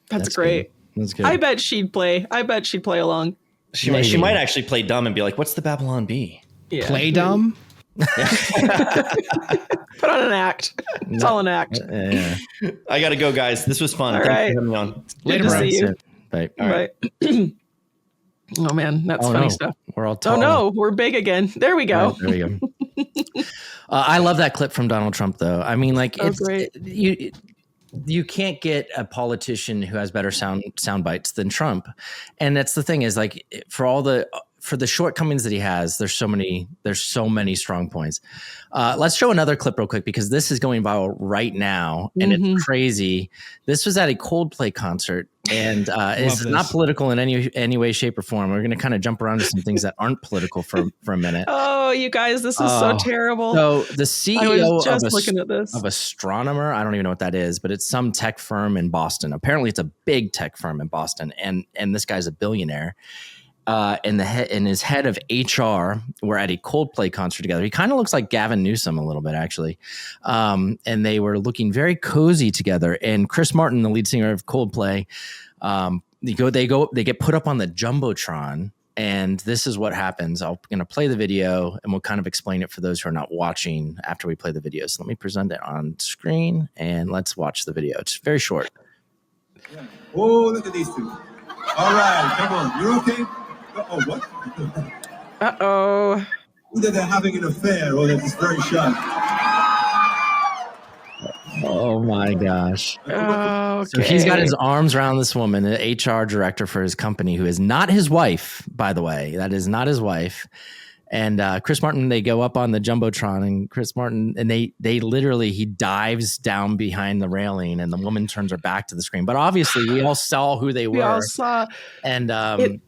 That's great. Good. That's good. I bet she'd play along. She might actually play dumb and be like, what's the Babylon Bee? Yeah. Play dumb? Put on an act. It's all an act. Yeah. I got to go, guys. This was fun. All Thanks right. for having me on. Good to see you. Bye. All right. Oh, man. That's funny stuff. We're all tall. Oh, no. We're big again. There we go. Right, there we go. I love that clip from Donald Trump, though. I mean, like, it's great. You can't get a politician who has better sound bites than Trump. And that's the thing is, like, for the shortcomings that he has, there's so many strong points. Let's show another clip real quick because this is going viral right now and it's crazy. This was at a Coldplay concert and it's not political in any way, shape, or form. We're going to kind of jump around to some things that aren't political for a minute. Oh, you guys, this is so terrible. So the CEO I was just looking at this. of Astronomer, I don't even know what that is, but it's some tech firm in Boston. Apparently it's a big tech firm in Boston and this guy's a billionaire. And his head of HR were at a Coldplay concert together. He kind of looks like Gavin Newsom a little bit, actually. And they were looking very cozy together. And Chris Martin, the lead singer of Coldplay, they get put up on the Jumbotron. And this is what happens. I'm going to play the video and we'll kind of explain it for those who are not watching after we play the video. So let me present it on screen and let's watch the video. It's very short. Oh, look at these two. All right, come on. You're okay? Uh-oh, what? Uh-oh. Either they're having an affair or they're just very shy. Oh my gosh. Okay. So he's got his arms around this woman, the HR director for his company, who is not his wife, by the way. That is not his wife. And Chris Martin, they go up on the Jumbotron and Chris Martin, and they literally, he dives down behind the railing and the woman turns her back to the screen. But obviously we all saw who they were. We all saw. And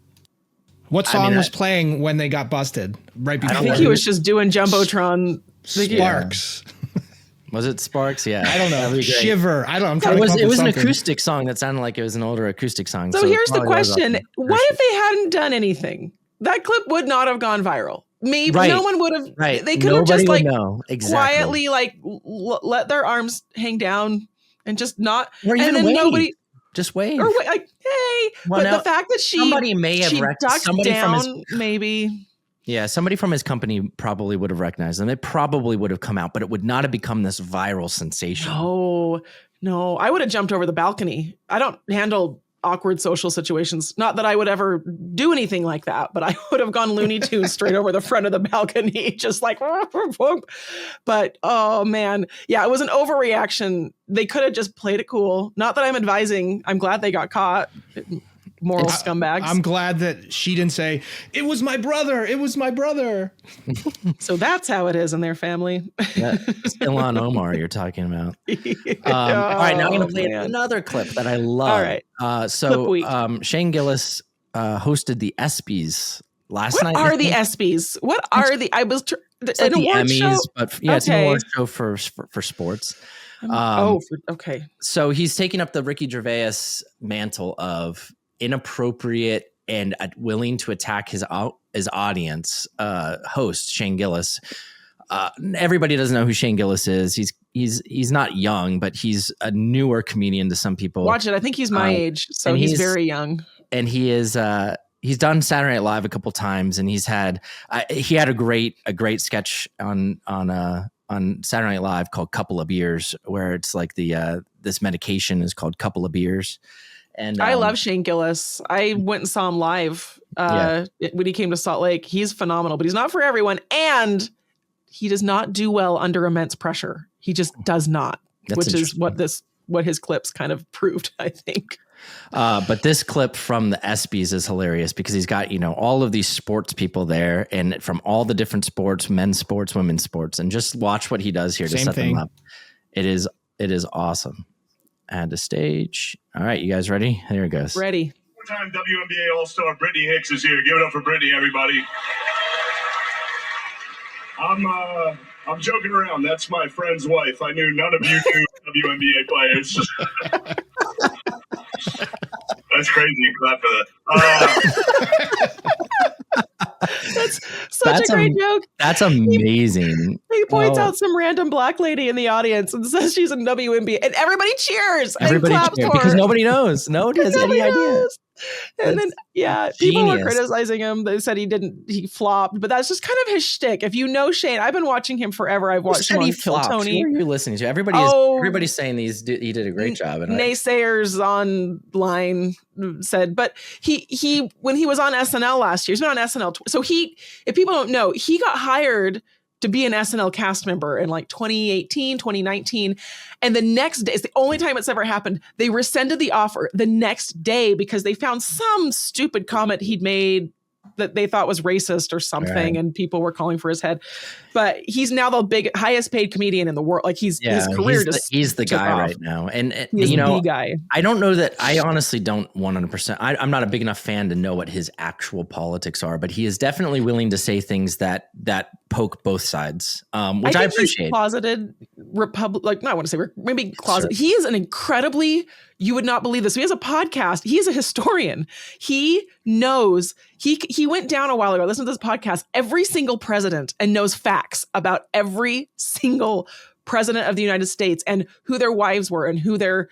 what song was playing when they got busted? Right before. I think he was just doing Jumbotron. Sparks. Was it Sparks? Yeah. I don't know. Shiver. I don't know. It was an acoustic song that sounded like it was an older acoustic song. So here's the question. What if they hadn't done anything? That clip would not have gone viral. Maybe no one would have. Right. They could have just like quietly like let their arms hang down and just not. Or even and then wave. Nobody. Just wave. Or like, hey. Well, but the fact that somebody may have ducked down, maybe. Yeah, somebody from his company probably would have recognized them. It probably would have come out, but it would not have become this viral sensation. No, I would have jumped over the balcony. I don't handle awkward social situations. Not that I would ever do anything like that, but I would have gone Looney Tunes straight over the front of the balcony, just like, but oh man. Yeah, it was an overreaction. They could have just played it cool. Not that I'm advising. I'm glad they got caught. Moral scumbags. I'm glad that she didn't say, it was my brother. It was my brother. So that's how it is in their family. That's Ilhan Omar you're talking about. All right, now I'm going to play another clip that I love. All right. So Shane Gillis hosted the ESPYs last night. What are the ESPYs? What are the? I was it's like an the award Emmys, show? but yeah, it's an award show for sports. Okay. So he's taking up the Ricky Gervais mantle of inappropriate and willing to attack his audience host Shane Gillis. Everybody doesn't know who Shane Gillis is. He's not young, but he's a newer comedian to some people. Watch it. I think he's my age, so he's very young. And he is he's done Saturday Night Live a couple times, and he had a great sketch on Saturday Night Live called Couple of Beers, where it's like this medication is called Couple of Beers. And I love Shane Gillis. I went and saw him live when he came to Salt Lake. He's phenomenal, but he's not for everyone. And he does not do well under immense pressure. He just does not, which is what his clips kind of proved, I think. But this clip from the ESPYs is hilarious because he's got, all of these sports people there and from all the different sports, men's sports, women's sports, and just watch what he does here to set them up. It is awesome. Add to stage. All right, you guys ready? Here it goes. Ready. Four-time WNBA All-Star Brittany Hicks is here. Give it up for Brittany, everybody. I'm joking around. That's my friend's wife. I knew none of you knew WNBA players. That's crazy. Clap for that. That's such a great joke. That's amazing. He points out some random black lady in the audience and says she's in WNBA, and everybody cheers. Everybody and claps cheers for her. because nobody knows. Nobody has any idea. And That's then, people were genius. criticizing him. They said he flopped, but that's just kind of his shtick. If you know Shane, I've been watching him forever. I've watched him on Kill Tony. Who are you listening to? Everybody's saying he did a great job. And naysayers online said, but he when he was on SNL last year, he's been on SNL. So if people don't know, he got hired to be an SNL cast member in like 2018, 2019. And the next day, it's the only time it's ever happened. They rescinded the offer the next day because they found some stupid comment he'd made that they thought was racist or something. Right. And people were calling for his head. But he's now the highest paid comedian in the world. Like his career he's the guy off. right now. And he's the guy. I don't know that I honestly don't 100%. I'm not a big enough fan to know what his actual politics are, but he is definitely willing to say things that poke both sides, which I appreciate. He's closeted I want to say maybe closet. Sure. He is an incredibly, you would not believe this. He has a podcast. He is a historian. He knows, he went down a while ago, listen to this podcast, every single president, and knows facts about every single president of the United States and who their wives were and who their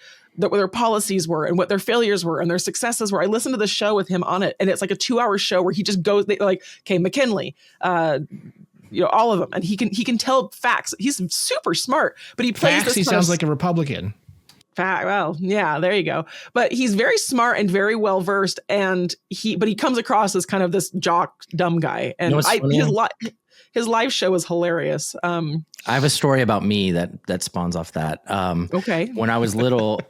policies were and what their failures were and their successes were. I listened to the show with him on it, and it's like a 2-hour show where he just goes okay, McKinley, all of them, and he can tell facts. He's super smart, but he plays facts. He sounds like a Republican. Well, yeah, there you go. But he's very smart and very well versed, and he comes across as kind of this jock, dumb guy. And his live show is hilarious. I have a story about me that spawns off that. Okay. When I was little,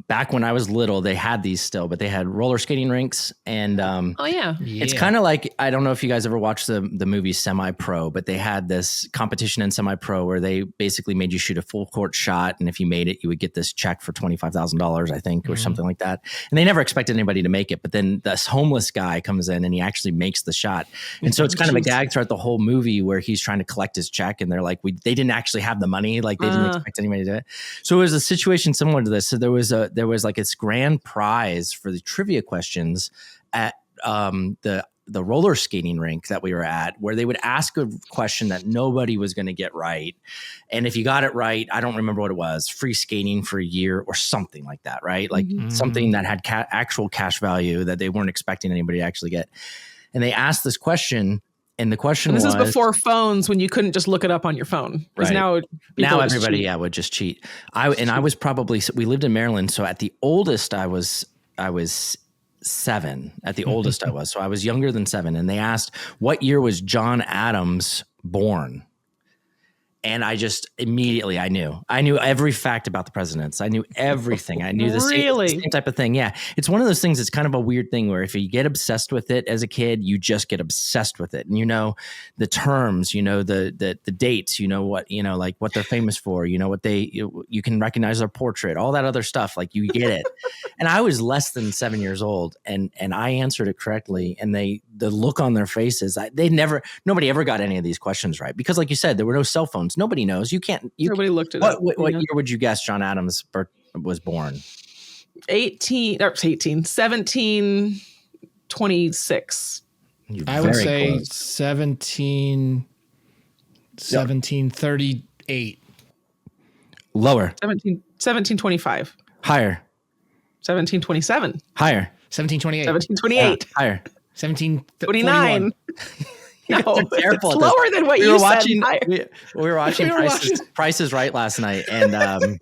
back when I was little, they had these still, but they had roller skating rinks. And it's kind of like, I don't know if you guys ever watched the movie Semi-Pro, but they had this competition in Semi-Pro where they basically made you shoot a full court shot. And if you made it, you would get this check for $25,000, I think, or something like that. And they never expected anybody to make it. But then this homeless guy comes in and he actually makes the shot. And so it's kind of a gag throughout the whole movie where he's trying to collect his check, and they're like, they didn't actually have the money. Like they didn't expect anybody to do it. So it was a situation similar to this. So there was like this grand prize for the trivia questions at the roller skating rink that we were at, where they would ask a question that nobody was going to get right. And if you got it right, I don't remember what it was, free skating for a year or something like that, right? Like something that had actual cash value that they weren't expecting anybody to actually get. And they asked this question. And the question was, this is before phones, when you couldn't just look it up on your phone. Right. Now everybody I would just cheat. I was probably, we lived in Maryland. So at the oldest I was 7 at the oldest I was. So I was younger than 7. And they asked, what year was John Adams born? And I just immediately, I knew every fact about the presidents. I knew everything. I knew the same type of thing. Yeah. It's one of those things. It's kind of a weird thing where if you get obsessed with it as a kid, you just get obsessed with it. And you know, the terms, you know, the dates, you know, what, you know, like what they're famous for, you know, what you can recognize their portrait, all that other stuff. Like you get it. And I was less than 7 years old and I answered it correctly. And the look on their faces, nobody ever got any of these questions right. Because like you said, there were no cell phones. Nobody knows. Nobody looked it up. What year would you guess John Adams was born? 1726. I would say 1738. Lower. 1725. Higher. 1727. Higher. 1728. 1728. Higher. 1729. No, terrible. It's lower than what you said. We were watching Price is Right last night, and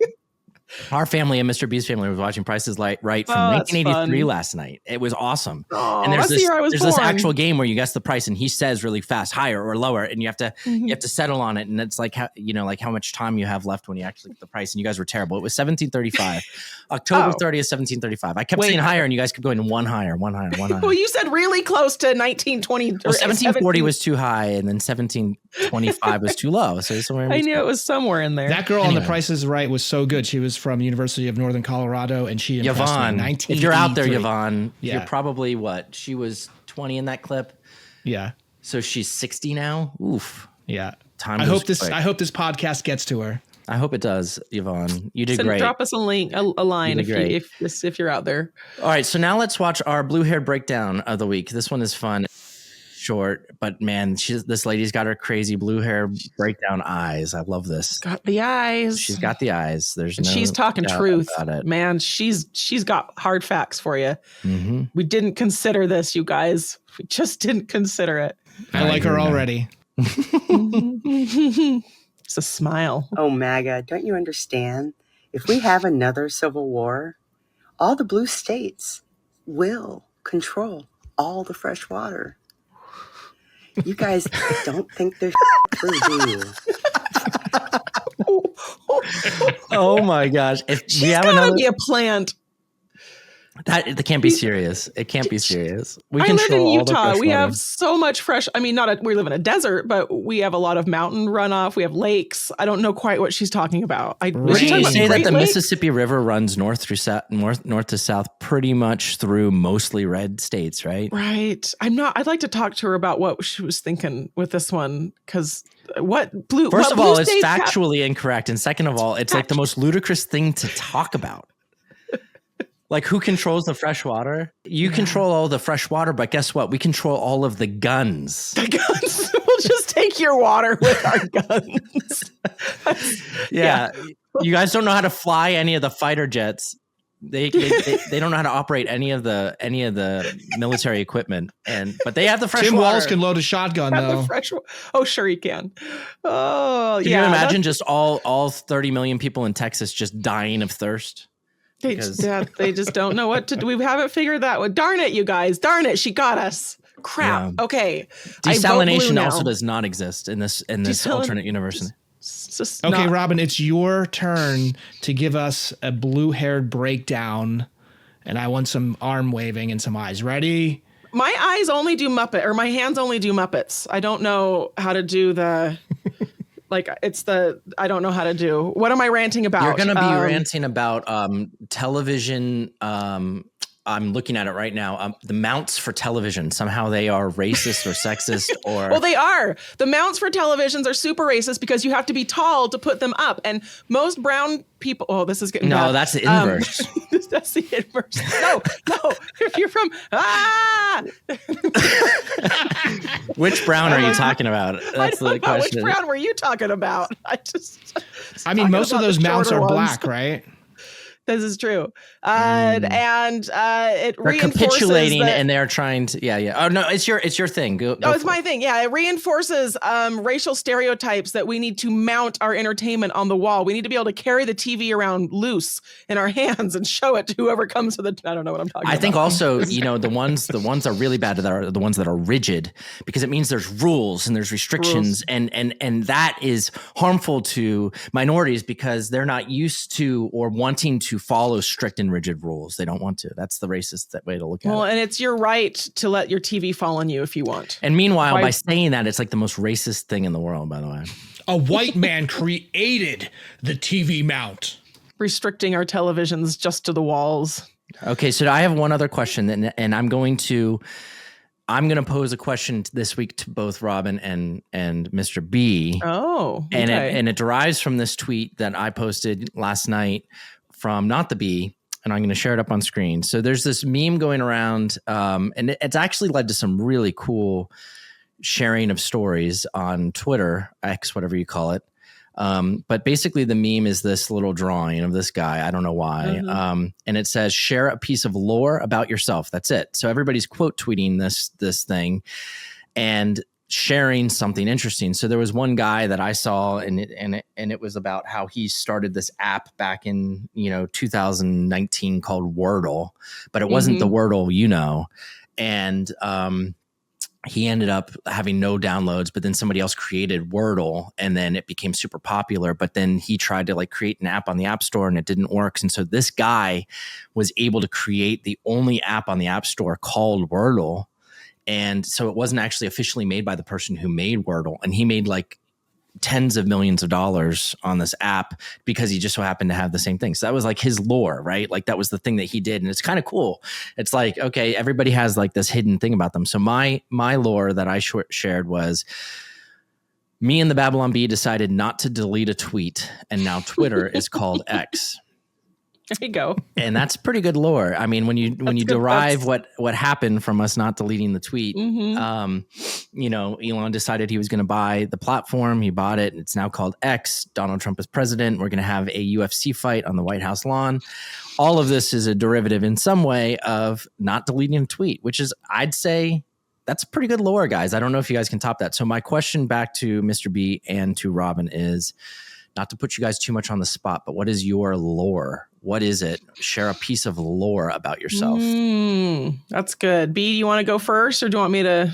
Our family and Mr. B's family was watching Price is Right from Oh, that's 1983 fun. last night. It was awesome. Oh, and that's the year I was there's this born. actual game where you guess the price, and he says really fast, higher or lower, and you have to settle on it. And it's like how, like how much time you have left when you actually get the price. And you guys were terrible. It was 1735, October 30th, 1735. I kept saying higher, and you guys kept going one higher. Well, you said really close to 1920. Well, 1740 was too high, and then 1725 was too low. So somewhere I knew it was somewhere in there. That girl on The Price is Right was so good. She was from University of Northern Colorado, and she impressed Yvonne, me. if you're out there, Yvonne, Yeah. you're probably what? She was 20 in that clip. Yeah. So she's 60 now. Oof. Yeah. Time I goes hope this quick. I hope this podcast gets to her. I hope it does, Yvonne. You did great. Drop us a link, a line You did if you're out there. All right, so now let's watch our blue hair breakdown of the week. This one is fun, short, but man, this lady's got her crazy blue hair breakdown eyes. I love this. Got the eyes. She's got the eyes. There's And no she's talking doubt truth, about it. man. She's got hard facts for you. Mm-hmm. We didn't consider this, you guys. We just didn't consider it. I like her already. It's a smile. Oh, MAGA, don't you understand? If we have another civil war, all the blue states will control all the fresh water. You guys don't think they're true, do you? Oh my gosh! If She's we have gotta another, be a plant. that can't be serious. It can't be serious. We I live control in all the Utah. fresh We water. have so much fresh. I mean, we live in a desert, but we have a lot of mountain runoff. We have lakes. I don't know quite what she's talking about. Is she Would talking you about say that Great the Lakes? Mississippi River runs north to south, pretty much through mostly red states, right? Right. I'd like to talk to her about what she was thinking with this one, because what blue? First what of blue all, it's states have- factually incorrect, and second of all, it's like the most ludicrous thing to talk about. Like, who controls the fresh water? You control all the fresh water, but guess what? We control all of the guns. The guns. We'll just take your water with our guns. Yeah. You guys don't know how to fly any of the fighter jets. They don't know how to operate any of the military equipment, but they have the fresh Tim water. Walz can load a shotgun Have though. the fresh. Oh, sure he can. Oh, Can yeah. you imagine just all 30 million people in Texas just dying of thirst? They just don't know what to do. We haven't figured that one. Darn it, you guys. Darn it. She got us. Crap. Yeah. Okay. I vote blue Desalination now. also does not exist in this alternate universe. It's just Okay, not- Robin, it's your turn to give us a blue-haired breakdown, and I want some arm waving and some eyes. Ready? My eyes only do Muppet, or my hands only do Muppets. I don't know how to do the. I don't know how to do. What am I ranting about? You're going to be ranting about television. I'm looking at it right now. The mounts for television, somehow they are racist or sexist or. Well, they are. The mounts for televisions are super racist because you have to be tall to put them up. And most brown people. Oh, this is getting No, bad. that's the inverse. That's the inverse. No. If you're from. Which brown are you talking about? That's the Which question. brown were you talking about? I mean, most of those mounts are black, right? This is true. And it They're reinforces capitulating that- and they're trying to. Yeah. Oh no, it's your thing. Go Oh, it's for my it. thing. Yeah, it reinforces racial stereotypes that we need to mount our entertainment on the wall. We need to be able to carry the TV around loose in our hands and show it to whoever comes to the. I don't know what I'm talking about. I think also, the ones that are really bad that are the ones that are rigid, because it means there's rules and there's restrictions and that is harmful to minorities because they're not used to or wanting to follow strict and rigid rules. They don't want to. That's the racist way to look at Well, it. and it's your right to let your TV fall on you if you want. And meanwhile, Why- by saying that, it's like the most racist thing in the world, by the way. A white man created the TV mount. Restricting our televisions just to the walls. Okay, so I have one other question, and I'm going to pose a question this week to both Robin and Mr. B. Oh, And okay. it derives from this tweet that I posted last night from Not the Bee, and I'm going to share it up on screen. So there's this meme going around, and it's actually led to some really cool sharing of stories on Twitter, X, whatever you call it. But basically the meme is this little drawing of this guy. I don't know why. And it says, share a piece of lore about yourself. That's it. So everybody's quote tweeting this thing. And sharing something interesting. So there was one guy that I saw, and it was about how he started this app back in 2019 called Wordle, but it wasn't the Wordle, and he ended up having no downloads, but then somebody else created Wordle and then it became super popular. But then he tried to create an app on the App Store and it didn't work. And so this guy was able to create the only app on the App Store called Wordle. And so it wasn't actually officially made by the person who made Wordle. And he made tens of millions of dollars on this app because he just so happened to have the same thing. So that was his lore, right? That was the thing that he did. And it's kind of cool. It's okay, everybody has this hidden thing about them. So my lore that I shared was me and the Babylon Bee decided not to delete a tweet. And now Twitter is called X. There you go. And that's pretty good lore. I mean, when you derive what happened from us not deleting the tweet, Elon decided he was going to buy the platform. He bought it. It's now called X. Donald Trump is president. We're going to have a UFC fight on the White House lawn. All of this is a derivative in some way of not deleting a tweet, which is, I'd say, that's pretty good lore, guys. I don't know if you guys can top that. So my question back to Mr. B and to Robin is, not to put you guys too much on the spot, but what is your lore? What is it? Share a piece of lore about yourself. That's good. B, do you want to go first or do you want me to?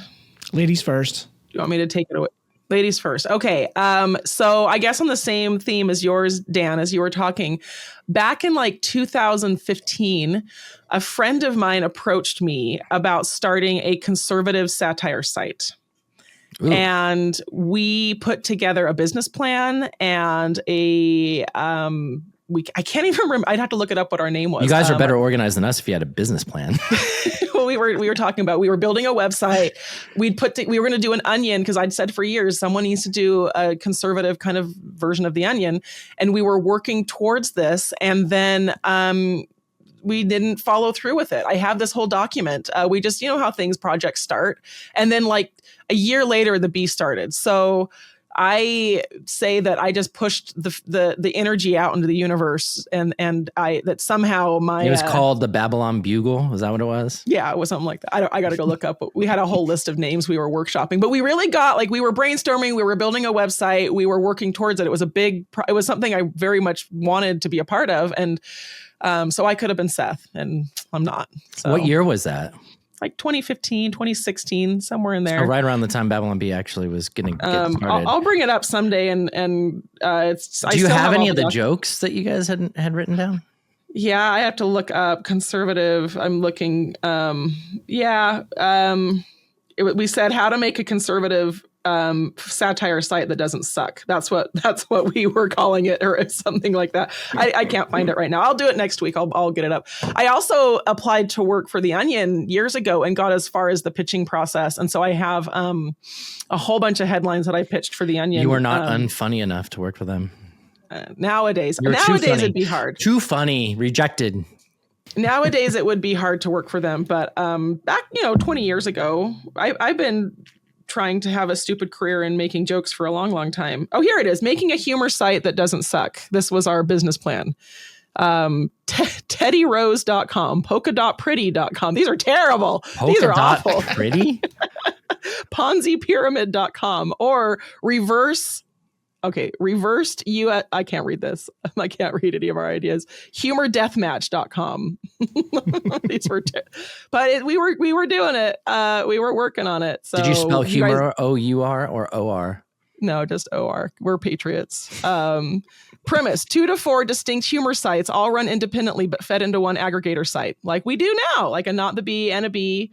Ladies first. Do you want me to take it away? Ladies first. Okay. So I guess on the same theme as yours, Dan, as you were talking, back in 2015, a friend of mine approached me about starting a conservative satire site. Ooh. And we put together a business plan and I can't even remember. I'd have to look it up what our name was. You guys are better organized than us if you had a business plan. Well, we were talking about, we were building a website. We were going to do an Onion because I'd said for years, someone needs to do a conservative kind of version of the Onion. And we were working towards this. And then, we didn't follow through with it. I have this whole document. We just, how projects start. And then a year later, the Bee started. So I say that I just pushed the energy out into the universe and that somehow it was called the Babylon Bugle. Was that what it was? Yeah, it was something like that. I got to go look up. But we had a whole list of names we were workshopping, but we really got we were brainstorming. We were building a website. We were working towards it. It was it was something I very much wanted to be a part of. And so I could have been Seth and I'm not. So. What year was that? 2015, 2016, somewhere in there. So right around the time Babylon Bee actually was getting started. I'll bring it up someday and it's. Do you have any of the jokes that you guys had written down? Yeah, I have to look up conservative. I'm looking. We said how to make a conservative satire site that doesn't suck. That's what we were calling it, or something like that. I can't find it right now. I'll do it next week. I'll get it up. I also applied to work for The Onion years ago and got as far as the pitching process. And so I have a whole bunch of headlines that I pitched for The Onion. You were not unfunny enough to work for them. Nowadays it'd be hard. Too funny. Rejected. Nowadays it would be hard to work for them. But back 20 years ago, I've been trying to have a stupid career in making jokes for a long, long time. Oh, here it is. Making a humor site that doesn't suck. This was our business plan. teddyrose.com, polkadotpretty.com. These are terrible. These are awful. Pretty? Ponzipyramid.com or reversed I can't read this. I can't read any of our ideas. Humordeathmatch.com. These were but we were doing it. We were working on it. So did you spell humor O-U-R or O-R? No, just O-R. We're patriots. Premise: 2 to 4 distinct humor sites, all run independently but fed into one aggregator site, like we do now, like a Not the Bee and a Bee.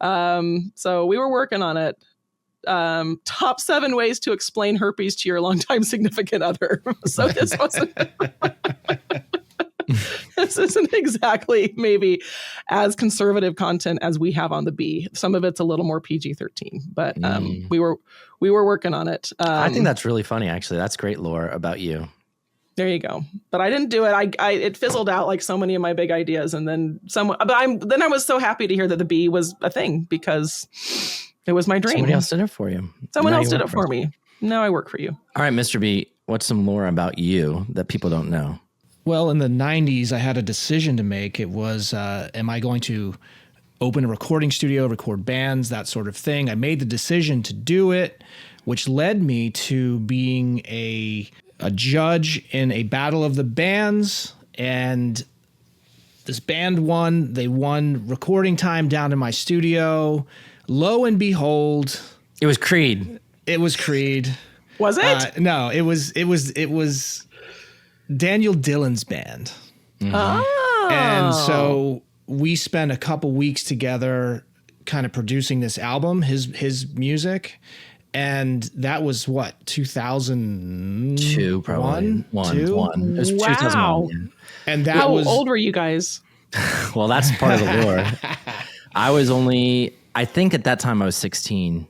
So we were working on it. Top 7 ways to explain herpes to your longtime significant other. So this isn't exactly maybe as conservative content as we have on the Bee. Some of it's a little more PG-13, but we were working on it. I think that's really funny, actually. That's great lore about you. There you go. But I didn't do it. It fizzled out like so many of my big ideas, and then I was so happy to hear that the Bee was a thing because it was my dream. Somebody else did it for you. Someone else did it for me. Now I work for you. All right, Mr. B, what's some lore about you that people don't know? Well, in the 90s, I had a decision to make. It was, am I going to open a recording studio, record bands, that sort of thing. I made the decision to do it, which led me to being a judge in a battle of the bands. And this band won. They won recording time down in my studio. Lo and behold, It was Creed. it was Creed. Was it? No, it was Daniel Dillon's band. Oh. And so we spent a couple weeks together kind of producing this album, his music. And that was what, 2002 probably. One. It was Wow. 2001. And that How was old were you guys? Well, that's part of the lore. I think at that time I was 16.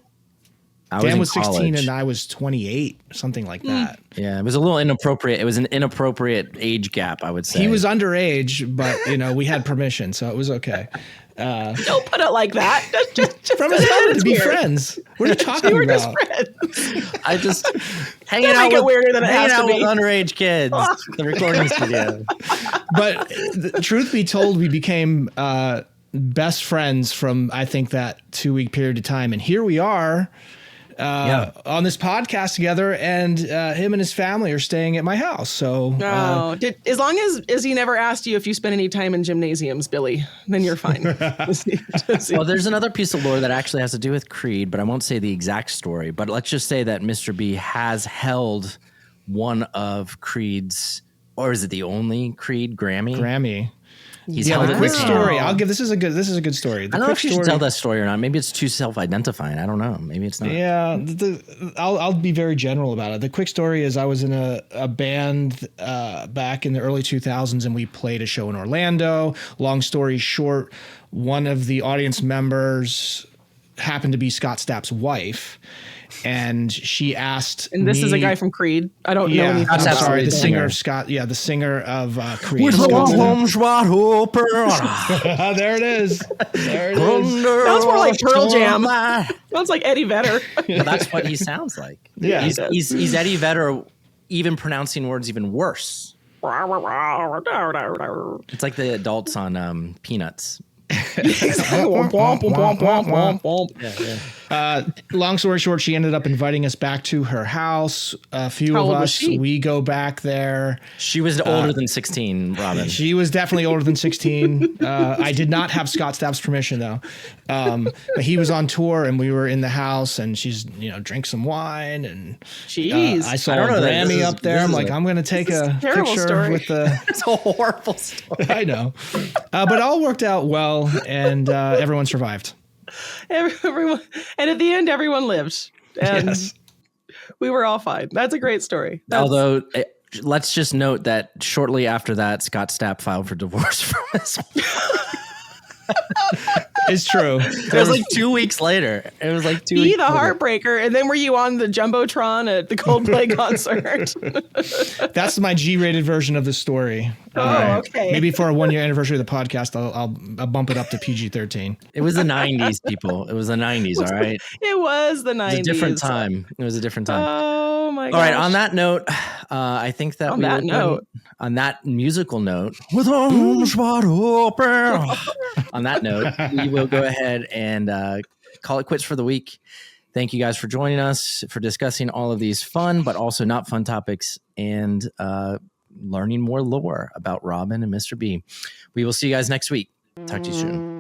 Dan was in 16 college. and I was 28, something like that. Yeah, it was a little inappropriate. It was an inappropriate age gap, I would say. He was underage, but we had permission, so it was okay. Don't put it like that. Just From his mother to be friends. What are you talking We were about? just friends. I just hanging Don't out make it weirder than it hanging has to out be. with underage kids. The recording studio. But truth be told, we became best friends from, I think, that 2-week period of time. And here we are on this podcast together, and him and his family are staying at my house. So As long as he never asked you if you spent any time in gymnasiums, Billy, then you're fine. Well, there's another piece of lore that actually has to do with Creed, but I won't say the exact story. But let's just say that Mr. B has held one of Creed's, or is it the only Creed Grammy? He's held the it quick in his story. hand. This is a good story. I don't know if you should tell that story or not. Maybe it's too self-identifying. I don't know. Maybe it's not. Yeah, I'll be very general about it. The quick story is I was in a band back in the early 2000s, and we played a show in Orlando. Long story short, one of the audience members happened to be Scott Stapp's wife, and she asked And this me, is a guy from Creed. I don't know anything. I'm about sorry, the Creed. singer of Scott. Yeah, the singer of Creed. With Scott Stapp. arms wide open. There it is. There it is. Sounds more like Pearl Jam. Sounds like Eddie Vedder. Well, that's what he sounds like. Yeah. He's Eddie Vedder, even pronouncing words even worse. It's like the adults on Peanuts. Long story short, she ended up inviting us back to her house. A few How of old was us, she? we go back there. She was older than 16, Robin. She was definitely older than 16. I did not have Scott Stapp's permission though. But he was on tour and we were in the house, and she's, drink some wine, and Jeez. I saw I don't know that Grammy this is- up there. this I'm is like, a- I'm going to take a terrible picture story. with the, It's a horrible story. I know. But it all worked out well, and everyone survived. Everyone, and at the end, everyone lived, and Yes. we were all fine. That's a great story. Although, let's just note that shortly after that, Scott Stapp filed for divorce from his It's true. It was like 2 weeks later. It was like 2 Be weeks the later. heartbreaker, and then were you on the jumbotron at the Coldplay concert? That's my G-rated version of the story. Okay. Maybe for a 1-year anniversary of the podcast, I'll bump it up to PG-13. It was the 90s, people. It was the 90s, all right? It was the 90s. It was a different time. It was a different time. Oh my god! All right, on that note, I think that On that note. on that musical note, with arms wide open. On that note, we will go ahead and call it quits for the week. Thank you guys for joining us, for discussing all of these fun but also not fun topics, and learning more lore about Robin and Mr. B. We will see you guys next week. Talk to you soon.